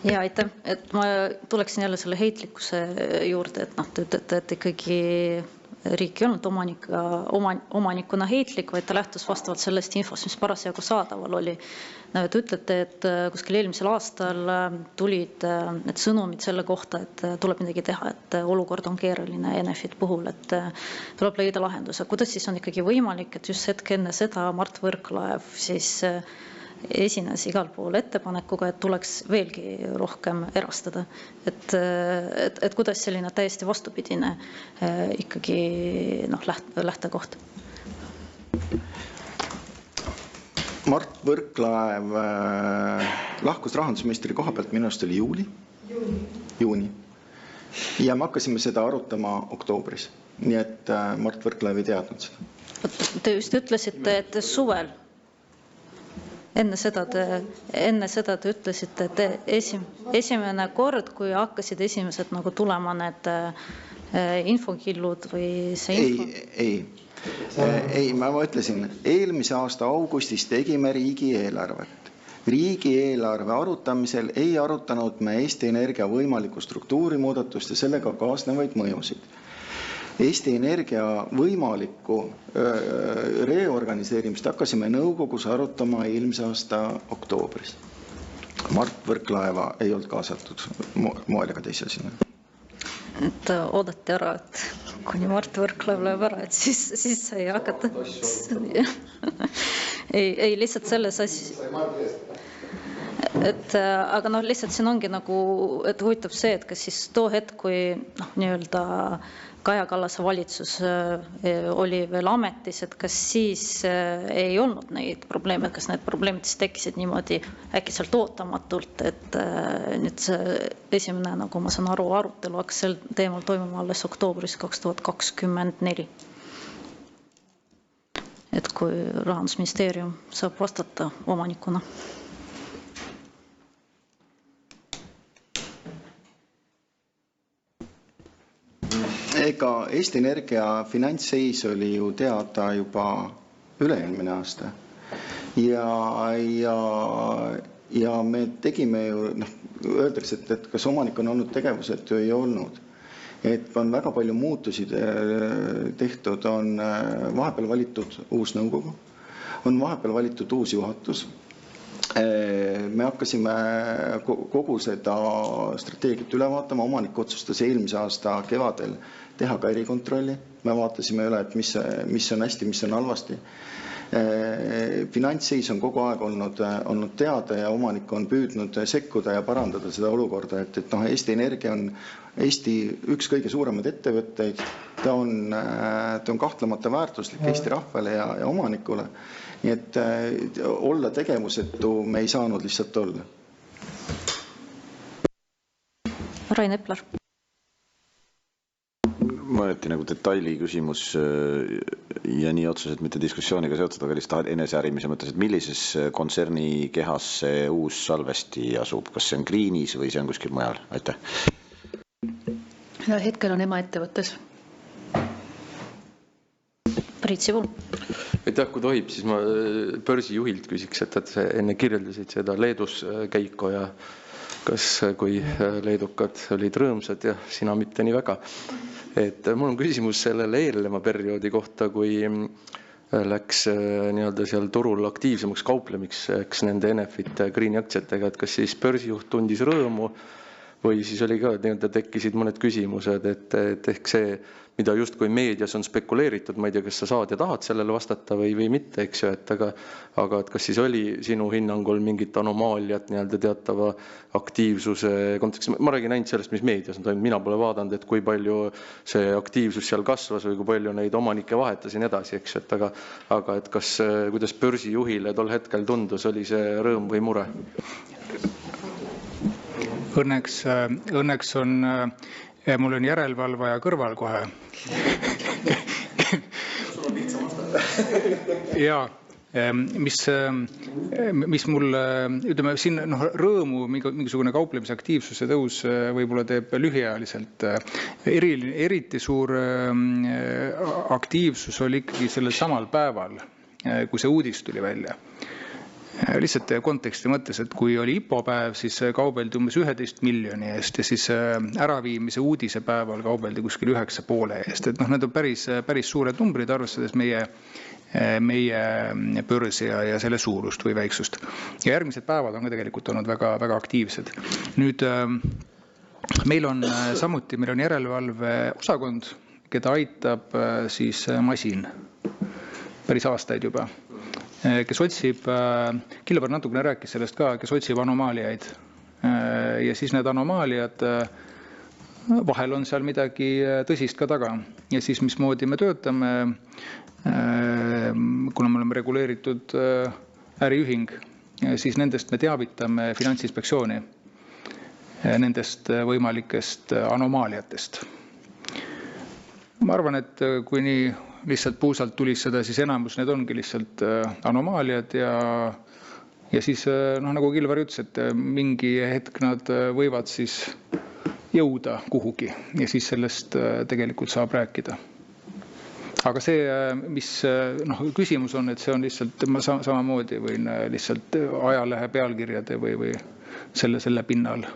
Ja aitäh, et ma tuleksin jälle selle heitlikkuse juurde, et te ütlete, et ikkagi riik ei olnud omanikuna heitlik, vaid ta lähtus vastavalt sellest infost, mis parasjagu saadaval oli. Te ütlete, et kuskil eelmisel aastal tulid need sõnumid selle kohta, et tuleb midagi teha, et olukord on keeruline Enefit puhul, et tuleb leida lahenduse. Kuidas siis on ikkagi võimalik, et just hetk enne seda Mart Võrklaev siis esines igal pool ettepanekuga, et tuleks veelgi rohkem erastada. Et kuidas selline täiesti vastupidine ikkagi lähtekoht? Mart Võrklaev lahkus rahandusministri koha pealt, minu arust oli juuni. Ja me hakkasime seda arutama oktoobris. Nii et Mart Võrklaev ei teadnud seda. Te just ütlesite, et suvel. Enne seda te ütlesite, et esimene kord, kui hakkasid esimesed tulema need infokillud või see info? Ei, ma ütlesin, eelmise aasta augustis tegime riigieelarvet. Riigieelarve arutamisel ei arutanud me Eesti Energia võimalikku struktuurimuudatust ja sellega kaasnevaid mõjusid. Eesti Energia võimalikku reorganiseerimist hakkasime nõukogus arutama eelmise aasta oktoobris. Mart Võrklaeva ei olnud kaasatud moel ega teise sinna. Et oodati ära, et kuni Mart Võrklaev läheb ära, et siis sai hakata. Ei, lihtsalt selles asjas. Aga lihtsalt siin ongi et huvitav see, et kas siis too hetk, kui nii-öelda Kaja Kallase valitsus oli veel ametis, et kas siis ei olnud neid probleeme, kas need probleemid siis tekkisid niimoodi äkitselt ootamatult, et nüüd see esimene, nagu ma saan aru, arutelu hakkas sel teemal toimuma alles oktoobris 2024. Et kui Rahandusministeerium saab vastata omanikuna. Ega Eesti Energia finantsseis oli ju teada juba üle-eelmine aasta. Ja me tegime ju, öeldakse, et kas omanik on olnud tegevusetu, ei olnud. Et on väga palju muutusi tehtud, on vahepeal valitud uus nõukogu, on vahepeal valitud uus juhatus. me hakkasime kogu seda strateegiat üle vaatama, omanik otsustas eelmise aasta kevadel teha ka erikontrolli, me vaatasime üle, et mis on hästi, mis on halvasti. Finantsseis on kogu aeg olnud teada ja omanik on püüdnud sekkuda ja parandada seda olukorda, et Eesti Energia on Eesti üks kõige suuremaid ettevõtteid, ta on kahtlemata väärtuslik Eesti rahvale ja omanikule, nii et olla tegevusetu me ei saanud lihtsalt olla. Rain Epler. Mõneti nagu detaili küsimus ja nii otseselt mitte diskussiooniga seotud, aga lihtsalt eneseärimise mõttes, et millises kontserni kehas see uus salvesti asub? Kas see on Greenis või see on kuskil mujal? Aitäh. Hetkel on ema ettevõttes. Priit Sibul. Aitäh, kui tohib, siis ma börsijuhilt küsiks, et enne kirjeldasid seda Leedus käiku ja kas kui leedukad olid rõõmsad ja sina mitte nii väga. Et mul on küsimus sellele eelneva perioodi kohta, kui läks nii-öelda seal turul aktiivsemaks kauplemiks nende Enefit Greeni aktsiatega, et kas siis börsijuht tundis rõõmu või siis oli ka nii-öelda tekkisid mõned küsimused, et ehk see, mida justkui meedias on spekuleeritud, ma ei tea, kas sa saad ja tahad sellele vastata või mitte, eks ju, aga et kas siis oli sinu hinnangul mingit anomaaliat nii-öelda teatava aktiivsuse kontekstis, ma räägin ainult sellest, mis meedias on toimunud, mina pole vaadanud, et kui palju see aktiivsus seal kasvas või kui palju neid omanikke vahetas ja nii edasi, eks ju, aga et kas, kuidas börsijuhile tol hetkel tundus, oli see rõõm või mure? Õnneks on, mul on järelevalvaja kõrval kohe. Ja mis mul, ütleme, siin rõõmu mingisugune kauplemisaktiivsuse tõus võib-olla teeb lühiajaliselt. Eriti suur aktiivsus oli ikkagi sellel samal päeval, kui see uudis tuli välja. Lihtsalt konteksti mõttes, et kui oli IPO päev, siis kaubeldi umbes 11 miljoni eest ja siis äraviimise uudise päeval kaubeldi kuskil 9,5 eest. Et need on päris suured numbrid, arvestades meie börsi ja selle suurust või väiksust. Ja järgmised päevad on ka tegelikult olnud väga, väga aktiivsed. Nüüd meil on järelevalve osakond, keda aitab siis masin päris aastaid juba, kes otsib, Kilvar natukene rääkis sellest ka, kes otsib anomaaliaid. Ja siis need anomaaliad, vahel on seal midagi tõsist ka taga. Ja siis mismoodi me töötame, kuna me oleme reguleeritud äriühing, siis nendest me teavitame Finantsinspektsiooni, nendest võimalikest anomaaliatest. Ma arvan, et kui nii lihtsalt puusalt tulistada, siis enamus need ongi lihtsalt anomaaliad ja siis, nagu Kilvar ütles, et mingi hetk nad võivad siis jõuda kuhugi ja siis sellest tegelikult saab rääkida. Aga see, mis küsimus on, et see on lihtsalt, ma samamoodi võin lihtsalt ajalehe pealkirjade või selle pinnal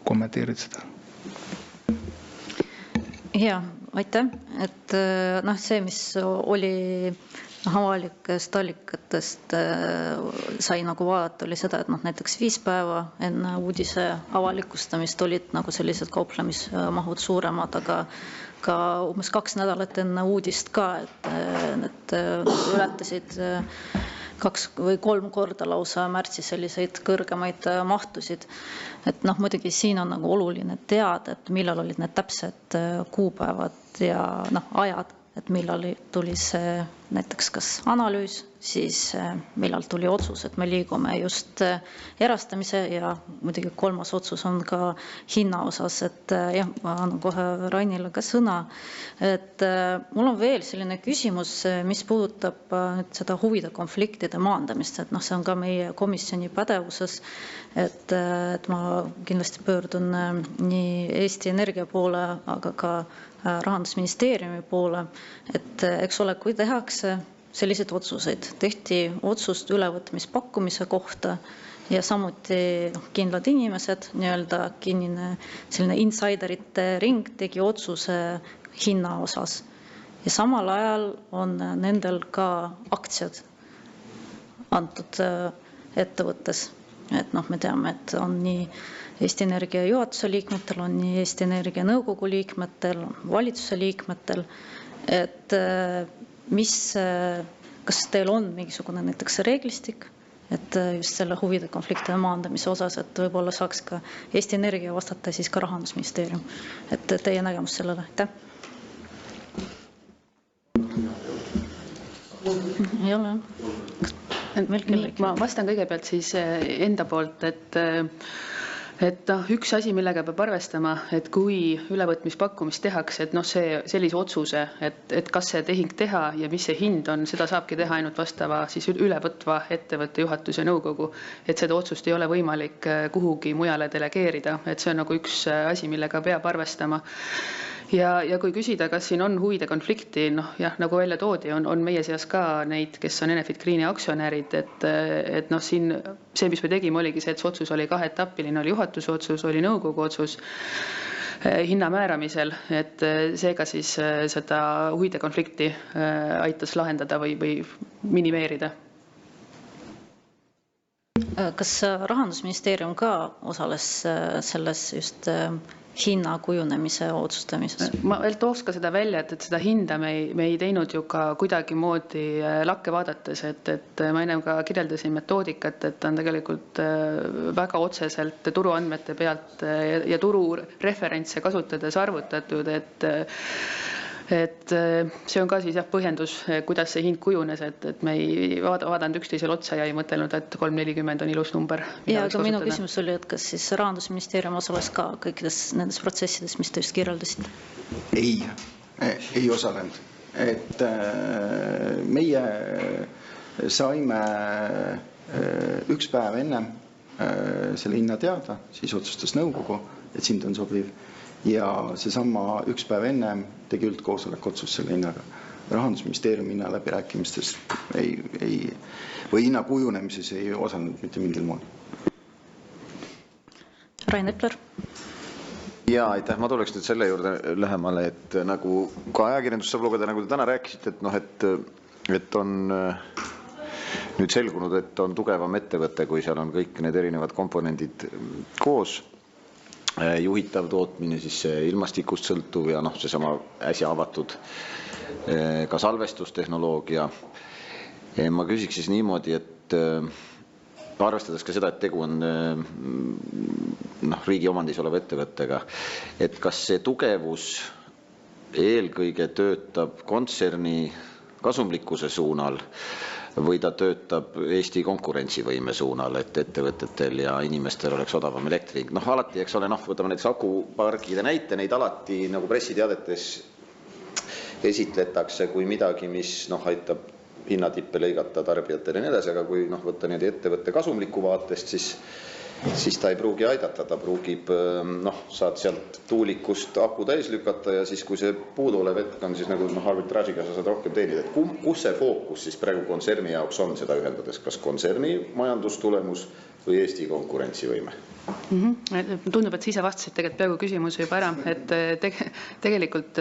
kommenteerida seda. Jaa, aitäh. Et see, mis oli avalikest allikatest sai nagu vaadata, oli seda, et näiteks 5 päeva enne uudise avalikustamist olid nagu sellised kauplemismahud suuremad, aga ka umbes 2 nädalat enne uudist ka, et ületasid 2 või 3 korda lausa märtsis selliseid kõrgemaid mahtusid. Et muidugi siin on nagu oluline teada, et millal olid need täpsed kuupäevad ja ajad, et millal tuli see näiteks kas analüüs, siis millal tuli otsus, et me liigume just erastamise ja muidugi 3. otsus on ka hinna osas, et jah, ma annan kohe Rainile ka sõna, et mul on veel selline küsimus, mis puudutab seda huvide konfliktide maandamist, et see on ka meie komisjoni pädevuses, et ma kindlasti pöördun nii Eesti Energia poole, aga ka Rahandusministeeriumi poole, et eks ole, kui tehakse selliseid otsuseid, tehti otsust ülevõtmispakkumise kohta ja samuti kindlad inimesed, nii-öelda kinnine selline insiderite ring tegi otsuse hinna osas ja samal ajal on nendel ka aktsiad antud ettevõttes. Et me teame, et on nii Eesti Energia juhatuse liikmetel, on nii Eesti Energia nõukogu liikmetel, valitsuse liikmetel, et kas teil on mingisugune näiteks reeglistik, et just selle huvide konflikti maandamise osas, et võib-olla saaks ka Eesti Energia vastata siis ka Rahandusministeerium, et teie nägemus sellele, aitäh. Ei ole. Ma vastan kõigepealt siis enda poolt, et üks asi, millega peab arvestama, et kui ülevõtmispakkumist tehakse, et sellise otsuse, et kas see tehing teha ja mis see hind on, seda saabki teha ainult vastava siis ülevõtva ettevõtte juhatuse nõukogu, et seda otsust ei ole võimalik kuhugi mujale delegeerida, et see on nagu üks asi, millega peab arvestama. Ja kui küsida, kas siin on huvide konflikti, nagu välja toodi, on meie seas ka neid, kes on Enefit Greeni aktsionärid, et siin see, mis me tegime, oligi see, et see otsus oli kaheetappiline, oli juhatuse otsus, oli nõukogu otsus hinna määramisel, et seega siis seda huvide konflikti aitas lahendada või minimeerida. Kas Rahandusministeerium ka osales selles just hinna kujunemise otsustamises? Ma veel tooks ka seda välja, et seda hinda me ei teinud ju ka kuidagi moodi lakke vaadates, et ma enne ka kirjeldasin metoodikat, et on tegelikult väga otseselt turuandmete pealt ja turu referentse kasutades arvutatud, et see on ka siis põhjendus, kuidas see hind kujunes, et me ei vaadanud üksteisel otsa ja ei mõtelnud, et 340 on ilus number. Ja aga minu küsimus oli, et kas siis Rahandusministeerium osales ka kõikides nendes protsessides, mis te just kirjeldasite? Ei osalenud. Et meie saime üks päev enne selle hinna teada, siis otsustas nõukogu, et sind on sobiv. Ja seesama üks päev enne tegi üldkoosolek otsus selle hinnaga. Rahandusministeerium hinna läbirääkimistes või hinna kujunemises ei osanud mitte mingil moel. Rain Epler. Ja, aitäh, ma tuleks nüüd selle juurde lähemale, et nagu ka ajakirjandus saab lugeda, nagu te täna rääkisite, et on nüüd selgunud, et on tugevam ettevõte, kui seal on kõik need erinevad komponendid koos. Juhitav tootmine, siis see ilmastikust sõltuv ja seesama äsja avatud ka salvestustehnoloogia. Ma küsiks siis niimoodi, et arvestades ka seda, et tegu on riigi omandis oleva ettevõttega, et kas see tugevus eelkõige töötab kontserni kasumlikkuse suunal või ta töötab Eesti konkurentsivõime suunal, et ettevõtetel ja inimestel oleks odavam elektri. Alati, eks ole, võtame näiteks akupargide näite, neid alati nagu pressiteadetes esitletakse kui midagi, mis aitab hinnatippe lõigata tarbijatele ja nii edasi, aga kui võtta nii ettevõtte kasumliku vaatest, siis ta ei pruugi aidata, ta pruugib, saad sealt tuulikust aku täis lükata ja siis, kui see puudu olev hetk on, siis nagu arbitraažiga sa saad rohkem teenida. Et kus see fookus siis praegu kontserni jaoks on seda ühendades? Kas kontserni majandustulemus või Eesti konkurentsivõime? Tundub, et ise vastasid tegelikult peaaegu küsimuse juba ära, et tegelikult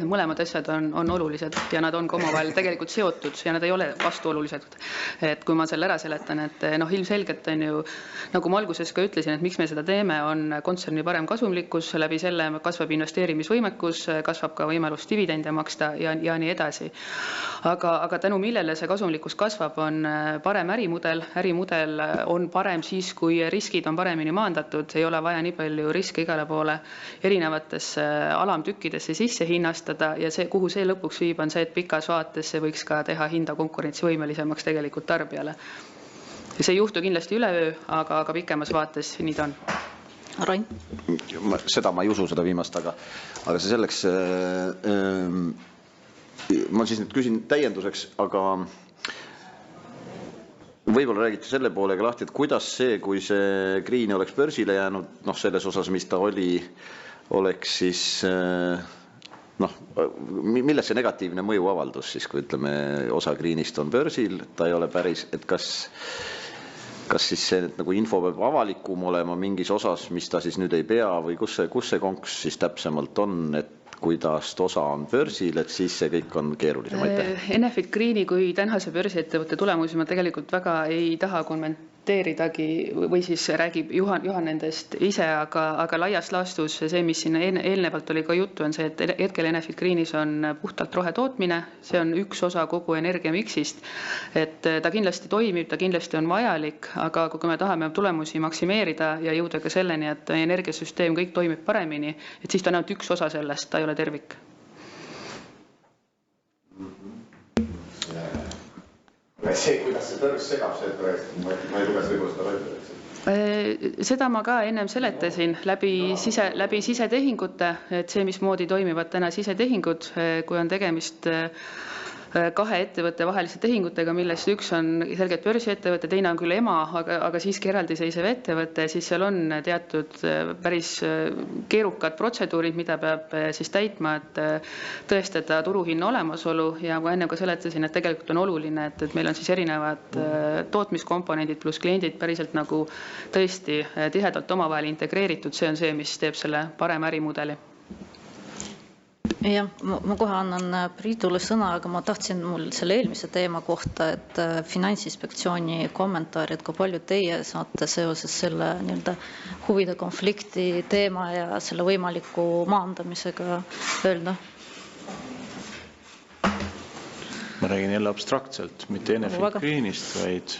mõlemad asjad on olulised ja nad on ka omavahel tegelikult seotud ja nad ei ole vastuolulised. Et kui ma selle ära seletan, et ilmselgelt on ju, nagu ma alguses ka ütlesin, et miks me seda teeme, on kontserni parem kasumlikkus, läbi selle kasvab investeerimisvõimekus, kasvab ka võimalus dividende maksta ja nii edasi. Aga tänu millele see kasumlikkus kasvab, on parem ärimudel on parem siis, kui riskid on paremini maandatud, ei ole vaja nii palju riske igale poole erinevatesse alamtükkidesse sisse hinnastada ja see, kuhu see lõpuks viib, on see, et pikas vaates see võiks ka teha hinda konkurentsivõimelisemaks tegelikult tarbijale. Ja see ei juhtu kindlasti üleöö, aga pikemas vaates nii ta on. Rain? Seda ma ei usu, seda viimast, aga see selleks, ma siis nüüd küsin täienduseks, aga võib-olla räägite selle poolega lahti, et kuidas see, kui see Green oleks börsile jäänud, selles osas, mis ta oli, oleks siis, milles see negatiivne mõju avaldus siis, kui ütleme, osa Greenist on börsil, ta ei ole päris, et kas siis see nagu info peab avalikum olema mingis osas, mis ta siis nüüd ei pea või kus see konks siis täpsemalt on, et kuidas osa on börsil, et siis see kõik on keerulisem. Aitäh. Enefit Greeni kui tänase börsiettevõtte tulemusi ma tegelikult väga ei taha kommenteeridagi või siis räägib Juhan nendest ise, aga laias laastus see, mis siin eelnevalt oli ka juttu, on see, et hetkel Enefit Greenis on puhtalt rohetootmine, see on üks osa kogu energiamiksist, et ta kindlasti toimib, ta kindlasti on vajalik, aga kui me tahame tulemusi maksimeerida ja jõuda ka selleni, et energiasüsteem kõik toimib paremini, et siis ta on ainult üks osa sellest, ta ei ole tervik. See, kuidas see börs segab, see projekt, ma ei luges võib-olla seda välja. Seda ma ka ennem seletasin läbi sisetehingute, et see, mismoodi toimivad täna sisetehingud, kui on tegemist kahe ettevõtte vaheliste tehingutega, millest üks on selgelt börsiettevõte, teine on küll ema, aga siiski eraldiseisev ettevõte, siis seal on teatud päris keerukad protseduurid, mida peab siis täitma, et tõestada turuhinna olemasolu ja ma enne ka seletasin, et tegelikult on oluline, et meil on siis erinevad tootmiskomponendid pluss kliendid päriselt nagu tõesti tihedalt omavahel integreeritud, see on see, mis teeb selle parema ärimudeli. Jah, ma kohe annan Priidule sõna, aga ma tahtsin mul selle eelmise teema kohta, et Finantsinspektsiooni kommentaarid, kui palju teie saate seoses selle huvide konflikti teema ja selle võimaliku maandamisega öelda? Ma räägin jälle abstraktselt, mitte Enefit Greenist, vaid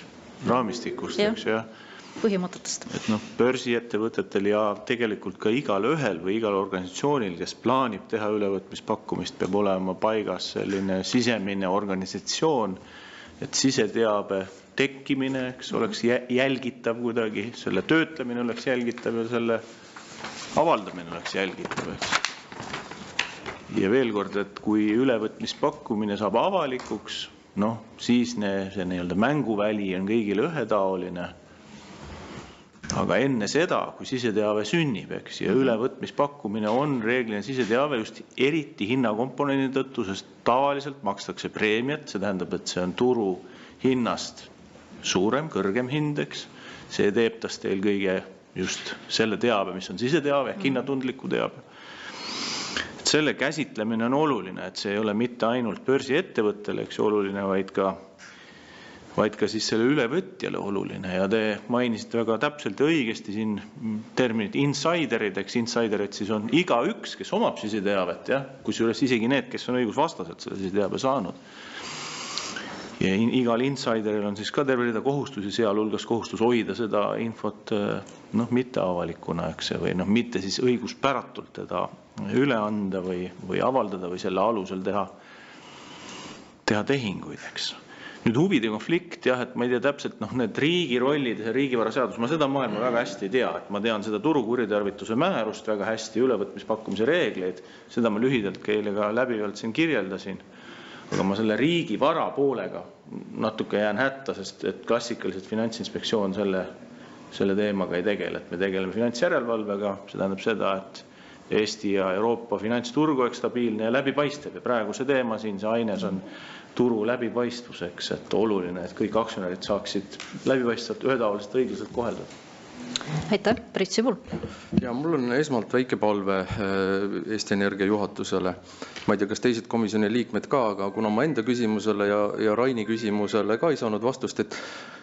raamistikust, eks jah. Põhimõtetest. Et börsiettevõtetel ja tegelikult ka igal ühel või igal organisatsioonil, kes plaanib teha ülevõtmispakkumist, peab olema paigas selline sisemine organisatsioon, et siseteabe tekkimine, eks oleks jälgitav kuidagi, selle töötlemine oleks jälgitav ja selle avaldamine oleks jälgitav, eks. Ja veel kord, et kui ülevõtmispakkumine saab avalikuks, siis see mänguväli on kõigile ühetaoline. Aga enne seda, kui siseteave sünnib, eks, ja ülevõtmispakkumine on reeglina siseteave just eriti hinnakomponendi tõttu, sest tavaliselt makstakse preemiat, see tähendab, et see on turu hinnast suurem, kõrgem hind, eks. See teeb tast eelkõige just selle teabe, mis on siseteave, hinnatundliku teabe. Et selle käsitlemine on oluline, et see ei ole mitte ainult börsiettevõttele, eks, oluline, vaid ka siis selle ülevõtjale oluline ja te mainisite väga täpselt ja õigesti siin terminid insiderid, eks insiderid siis on igaüks, kes omab siseteavet, kusjuures isegi need, kes on õigusvastaselt selle siseteabe saanud. Ja igal insideril on siis ka terve rida kohustusi, sealhulgas kohustus hoida seda infot mitte avalikuna, eks, või mitte siis õiguspäratult teda üle anda või avaldada või selle alusel teha tehinguid, eks. Nüüd huvide konflikt, et ma ei tea täpselt, need riigi rollid ja riigivaraseadus, ma seda maailma väga hästi ei tea, et ma tean seda turukuritarvituse määrust väga hästi, ülevõtmispakkumise reegleid, seda ma lühidalt keelega läbivalt siin kirjeldasin, aga ma selle riigivara poolega natuke jään hätta, sest et klassikaliselt Finantsinspektsioon selle teemaga ei tegele, et me tegeleme finantsjärelevalvega, see tähendab seda, et Eesti ja Euroopa finantsturgu oleks stabiilne ja läbipaistev ja praegu see teema siin, see aines on turu läbipaistvuseks, et oluline, et kõik aktsionärid saaksid läbipaistvalt, ühetaoliselt, õiglaselt koheldada. Aitäh, Priit Sibul. Ja mul on esmalt väike palve Eesti Energia juhatusele. Ma ei tea, kas teised komisjoni liikmed ka, aga kuna ma enda küsimusele ja Raini küsimusele ka ei saanud vastust, et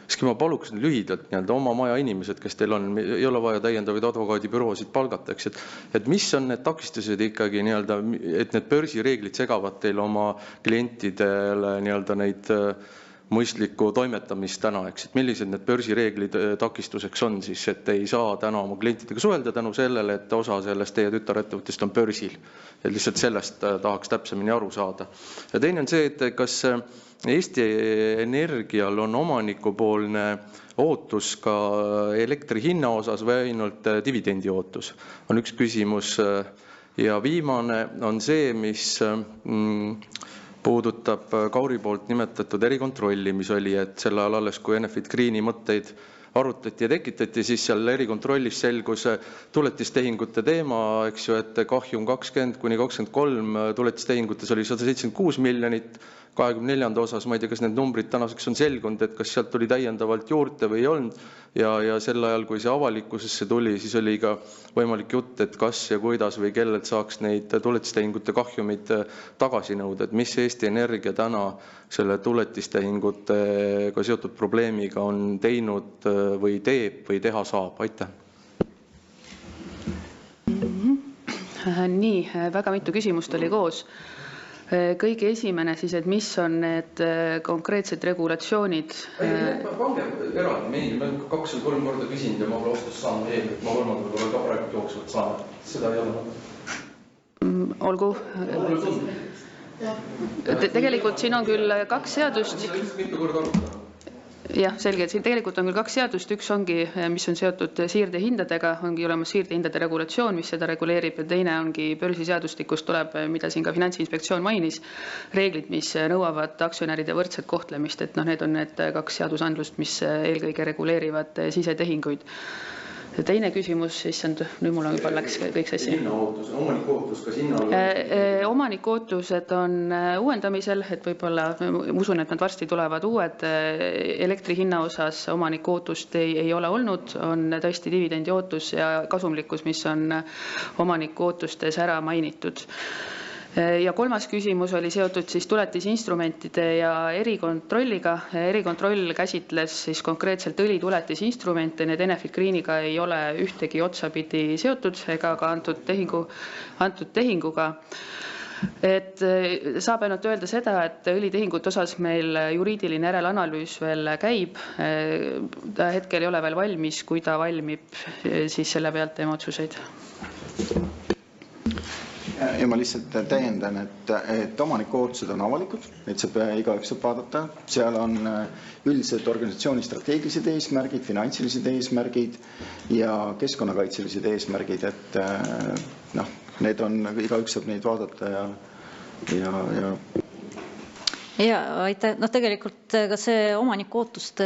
siis ma paluks lühidalt oma maja inimesed, kes teil on, ei ole vaja täiendavaid advokaadibüroosid palgataks, et mis on need takistused ikkagi, et need börsireeglid segavad teil oma klientidele neid mõistlikku toimetamist täna, eks, et millised need börsireeglid takistuseks on siis, et ei saa täna oma klientidega suhelda tänu sellele, et osa sellest teie tütarettevõttest on börsil. Ja lihtsalt sellest tahaks täpsemini aru saada. Ja teine on see, et kas Eesti Energial on omanikupoolne ootus ka elektri hinna osas või ainult dividendi ootus, on üks küsimus. Ja viimane on see, mis puudutab Kauri poolt nimetatud erikontrolli, mis oli, et selle ajal alles, kui Enefit Greeni mõtteid arutati ja tekitati, siis seal erikontrollis selgus tuletistehingute teema, eks ju, et kahjum 20–23 tuletistehingutes oli 176 miljonit, 24. osas, ma ei tea, kas need numbrid tänaseks on selgunud, et kas sealt tuli täiendavalt juurde või ei olnud, ja sel ajal, kui see avalikkusesse tuli, siis oli ka võimalik jutt, et kas ja kuidas või kellelt saaks neid tuletistehingute kahjumid tagasi nõuda, et mis Eesti Energia täna selle tuletistehingutega seotud probleemiga on teinud või teeb või teha saab, aitäh. Nii, väga mitu küsimust oli koos. Kõige esimene siis, et mis on need konkreetsed regulatsioonid? Pange eraldi meili, ma 2 või 3 korda küsinud ja ma pole vastust saanud eelmine, ma kolmandal korral ka praegu jooksvalt saan, seda ei ole. Olgu. Tegelikult siin on küll 2 seadust. Mitu korda arutada? Jah, selge, et siin tegelikult on küll 2 seadust, üks ongi, mis on seotud siirdehindadega, ongi olemas siirdehindade regulatsioon, mis seda reguleerib, ja teine ongi börsiseadustikust tuleb, mida siin ka Finantsinspektsioon mainis, reeglid, mis nõuavad aktsionäride võrdset kohtlemist, et need on need 2 seadusandlust, mis eelkõige reguleerivad sisetehinguid. Teine küsimus, issand, nüüd mul on juba läks kõik sassi. Hinnaootus, omanikuootus, kas hinna... Omanikuootused on uuendamisel, et võib-olla, usun, et nad varsti tulevad uued. Elektri hinna osas omanikuootust ei ole olnud, on tõesti dividendi ootus ja kasumlikkus, mis on omanikuootustes ära mainitud. Ja 3. küsimus oli seotud siis tuletisinstrumentide ja erikontrolliga. Erikontroll käsitles siis konkreetselt õlituletisinstrumente, need Enefit Greeniga ei ole ühtegi otsapidi seotud ega ka antud tehinguga. Et saab ainult öelda seda, et õlitehingute osas meil juriidiline järeleanalüüs veel käib. Ta hetkel ei ole veel valmis, kui ta valmib, siis selle pealt teeme otsuseid. Ja ma lihtsalt täiendan, et omanikuootused on avalikud, et see igaüks saab vaadata. Seal on üldiselt organisatsiooni strateegilised eesmärgid, finantsilised eesmärgid ja keskkonnakaitselised eesmärgid, et need on, igaüks saab neid vaadata ja aitäh. Tegelikult ka see omanikuootuste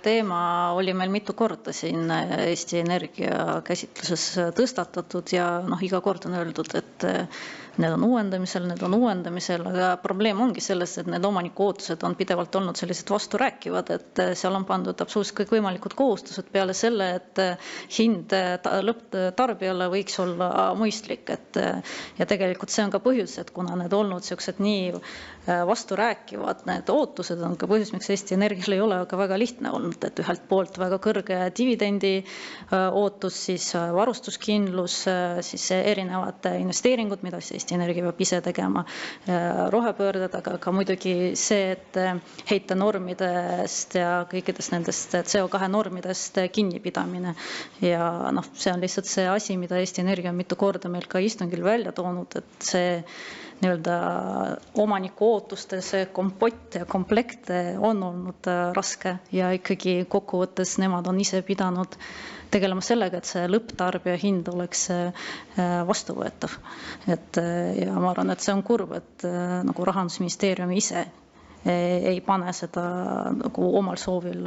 teema oli meil mitu korda siin Eesti Energia käsitluses tõstatatud ja iga kord on öeldud, et need on uuendamisel, aga probleem ongi selles, et need omanikuootused on pidevalt olnud sellised vasturääkivad, et seal on pandud absoluutselt kõik võimalikud kohustused peale selle, et hind lõpptarbijale võiks olla mõistlik, ja tegelikult see on ka põhjus, et kuna need olnud sellised nii vasturääkivad, need ootused on ka põhjus, miks Eesti Energial ei ole aga väga lihtne olnud, et ühelt poolt väga kõrge dividendi ootus, siis varustuskindlus, siis erinevad investeeringud, mida Eesti Energia peab ise tegema, rohepöörded, aga ka muidugi see, et heitenormidest ja kõikidest nendest CO2 normidest kinnipidamine. Ja see on lihtsalt see asi, mida Eesti Energia on mitu korda meil ka istungil välja toonud, et see omaniku ootuste see kompott ja komplekt on olnud raske ja ikkagi kokkuvõttes nemad on ise pidanud tegelema sellega, et see lõpptarbija hind oleks vastuvõetav. Ja ma arvan, et see on kurb, et nagu Rahandusministeeriumi ise ei pane seda nagu omal soovil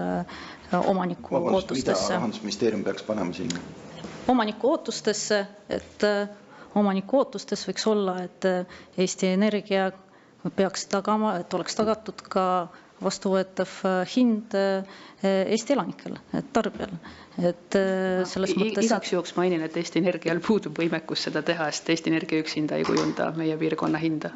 omaniku ootustesse. Mida Rahandusministeerium peaks panema sinna? Omaniku ootustesse, et omaniku ootustes võiks olla, et Eesti Energia peaks tagama, et oleks tagatud ka vastuvõetav hind Eesti elanikele, tarbijale. Igaks juhuks mainin, et Eesti Energial puudub võimekus seda teha, sest Eesti Energia üksinda ei kujunda meie piirkonna hinda.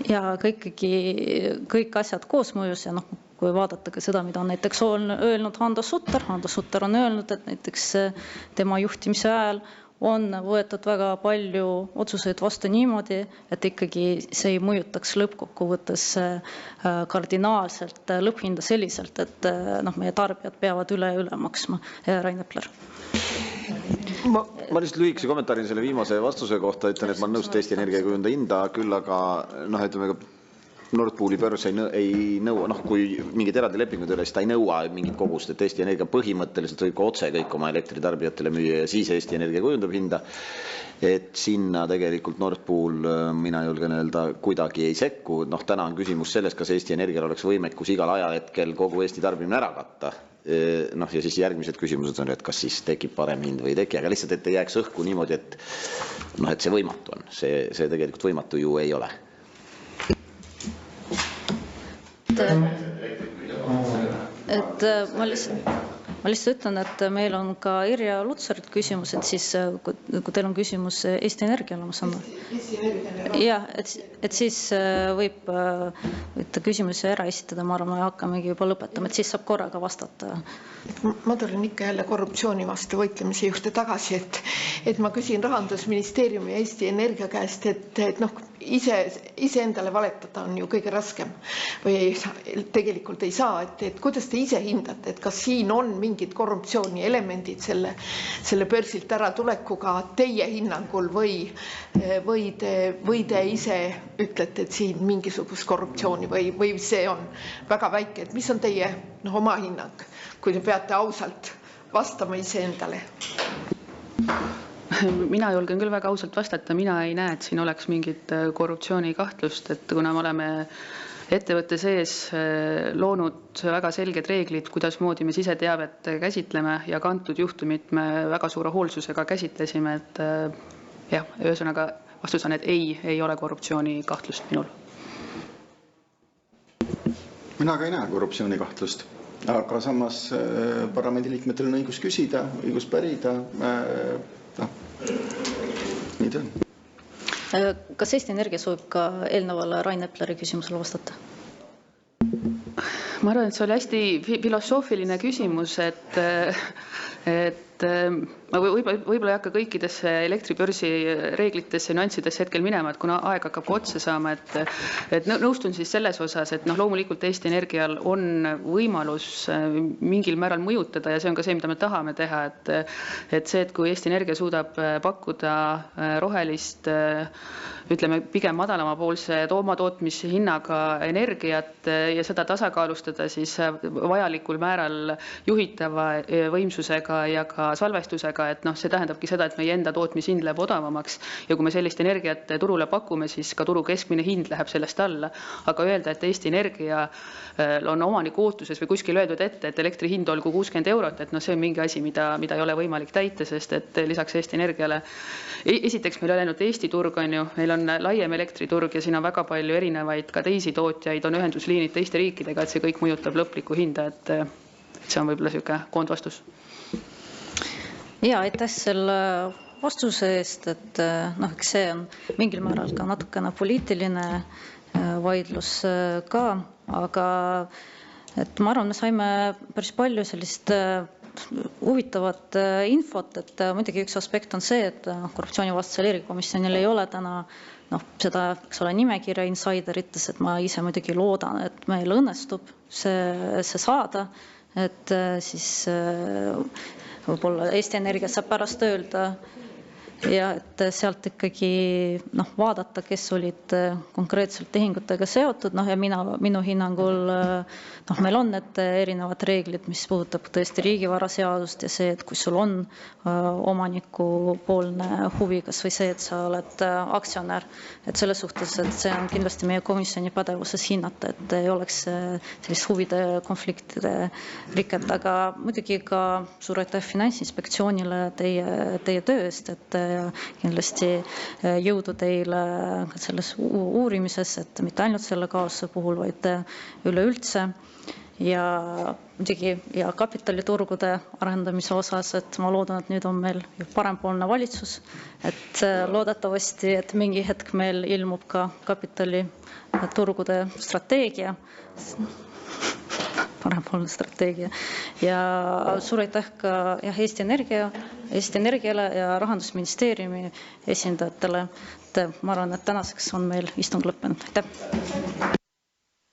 Ja kõik asjad koosmõjus ja kui vaadata ka seda, mida on näiteks öelnud Hando Sutter on öelnud, et näiteks tema juhtimise ajal on võetud väga palju otsuseid vastu niimoodi, et ikkagi see ei mõjutaks lõppkokkuvõttes kardinaalselt lõpphinda selliselt, et meie tarbijad peavad üle maksma. Rain Epler. Ma lihtsalt lühikese kommentaari selle viimase vastuse kohta ütlen, et ma olen nõus, et Eesti Energia ei kujunda hinda, küll aga ütleme ka Nord Pooli börs ei nõua, kui mingid eraldi lepingud üle, siis ta ei nõua mingit kogust, et Eesti Energia põhimõtteliselt võib ka otse kõik oma elektritarbijatele müüa ja siis Eesti Energia kujundab hinda. Et sinna tegelikult Nord Pool, mina julgen öelda, kuidagi ei sekku. Täna on küsimus selles, kas Eesti Energial oleks võimekus igal ajahetkel kogu Eesti tarbimine ära katta. noh, ja siis järgmised küsimused on, et kas siis tekib parem hind või ei teki, aga lihtsalt, et ei jääks õhku niimoodi, et noh, et see võimatu on. See tegelikult võimatu ju ei ole. Et ma lihtsalt ütlen, et meil on ka Irja Lutsarilt küsimus, et siis kui teil on küsimus Eesti Energiale, ma saan jah, et siis võib küsimusi ära esitada, ma arvan, me hakkamegi juba lõpetama, et siis saab korraga vastata. Ma tulen ikka jälle korruptsiooni vastu võitlemise juurde tagasi, et ma küsin Rahandusministeeriumi ja Eesti Energia käest, et noh, ise endale valetada on ju kõige raskem või tegelikult ei saa, et kuidas te ise hindate, et kas siin on mingid korruptsiooni elemendid selle börsilt ära tulekuga teie hinnangul või te ise ütlete, et siin mingisugust korruptsiooni või see on väga väike, et mis on teie oma hinnang, kui te peate ausalt vastama iseendale? Mina julgen küll väga ausalt vastata, mina ei näe, et siin oleks mingit korruptsioonikahtlust, et kuna me oleme ettevõtte sees loonud väga selged reeglid, kuidas moodi me siseteavet käsitleme ja kantud juhtumit me väga suure hoolsusega käsitlesime, et jah, ühesõnaga vastus on, et ei ole korruptsioonikahtlust minul. Mina ka ei näe korruptsioonikahtlust, aga samas parlamendiliikmetel on õigus küsida, õigus pärida, nii ta on. Kas Eesti Energia soovib ka eelnevale Rain Epleri küsimusele vastata? Ma arvan, et see oli hästi filosoofiline küsimus, et ma võib-olla ei hakka kõikidesse elektribörsi reeglitesse ja nüanssidesse hetkel minema, et kuna aeg hakkab otsa saama, et nõustun siis selles osas, et loomulikult Eesti Energial on võimalus mingil määral mõjutada ja see on ka see, mida me tahame teha, et see, et kui Eesti Energia suudab pakkuda rohelist, ütleme pigem madalamapoolse oma tootmishinnaga energiat ja seda tasakaalustada siis vajalikul määral juhitava võimsusega ja ka salvestusega, et see tähendabki seda, et meie enda tootmishind läheb odavamaks ja kui me sellist energiat turule pakume, siis ka turu keskmine hind läheb sellest alla. Aga öelda, et Eesti Energia on omaniku ootuses või kuskil öeldud ette, et elektri hind olgu 60 €, et see on mingi asi, mida ei ole võimalik täita, sest et lisaks Eesti Energiale, esiteks meil on ainult Eesti turg, on ju, meil on laiem elektriturg ja siin on väga palju erinevaid ka teisi tootjaid, on ühendusliinid teiste riikidega, et see kõik mõjutab lõplikku hinda, et see on võib-olla selline koondvastus. Ja, aitäh selle vastuse eest, et eks see on mingil määral ka natukene poliitiline vaidlus ka, aga et ma arvan, me saime päris palju sellist huvitavat infot, et muidugi üks aspekt on see, et korruptsioonivastasel erikomisjonil ei ole täna seda, eks ole, nimekirja insiderites, et ma ise muidugi loodan, et meil õnnestub see saada, et siis võib-olla Eesti Energia saab pärast öelda ja et sealt ikkagi vaadata, kes olid konkreetselt tehingutega seotud, ja minu hinnangul meil on need erinevad reeglid, mis puudutab tõesti riigivaraseadust ja see, et kui sul on omanikupoolne huvi, kas või see, et sa oled aktsionär, et selles suhtes, et see on kindlasti meie komisjoni pädevuses hinnata, et ei oleks sellist huvide konfliktide riket, aga muidugi ka suur aitäh Finantsinspektsioonile teie töö eest, et kindlasti jõudu teile selles uurimises, et mitte ainult selle kaasuse puhul, vaid üleüldse ja muidugi ja kapitaliturgude arendamise osas, et ma loodan, et nüüd on meil parempoolne valitsus, et loodetavasti, et mingi hetk meil ilmub ka kapitaliturgude strateegia, parempoolne strateegia ja suur aitäh ka Eesti Energiale ja Rahandusministeeriumi esindajatele. Ma arvan, et tänaseks on meil istung lõppenud. Aitäh!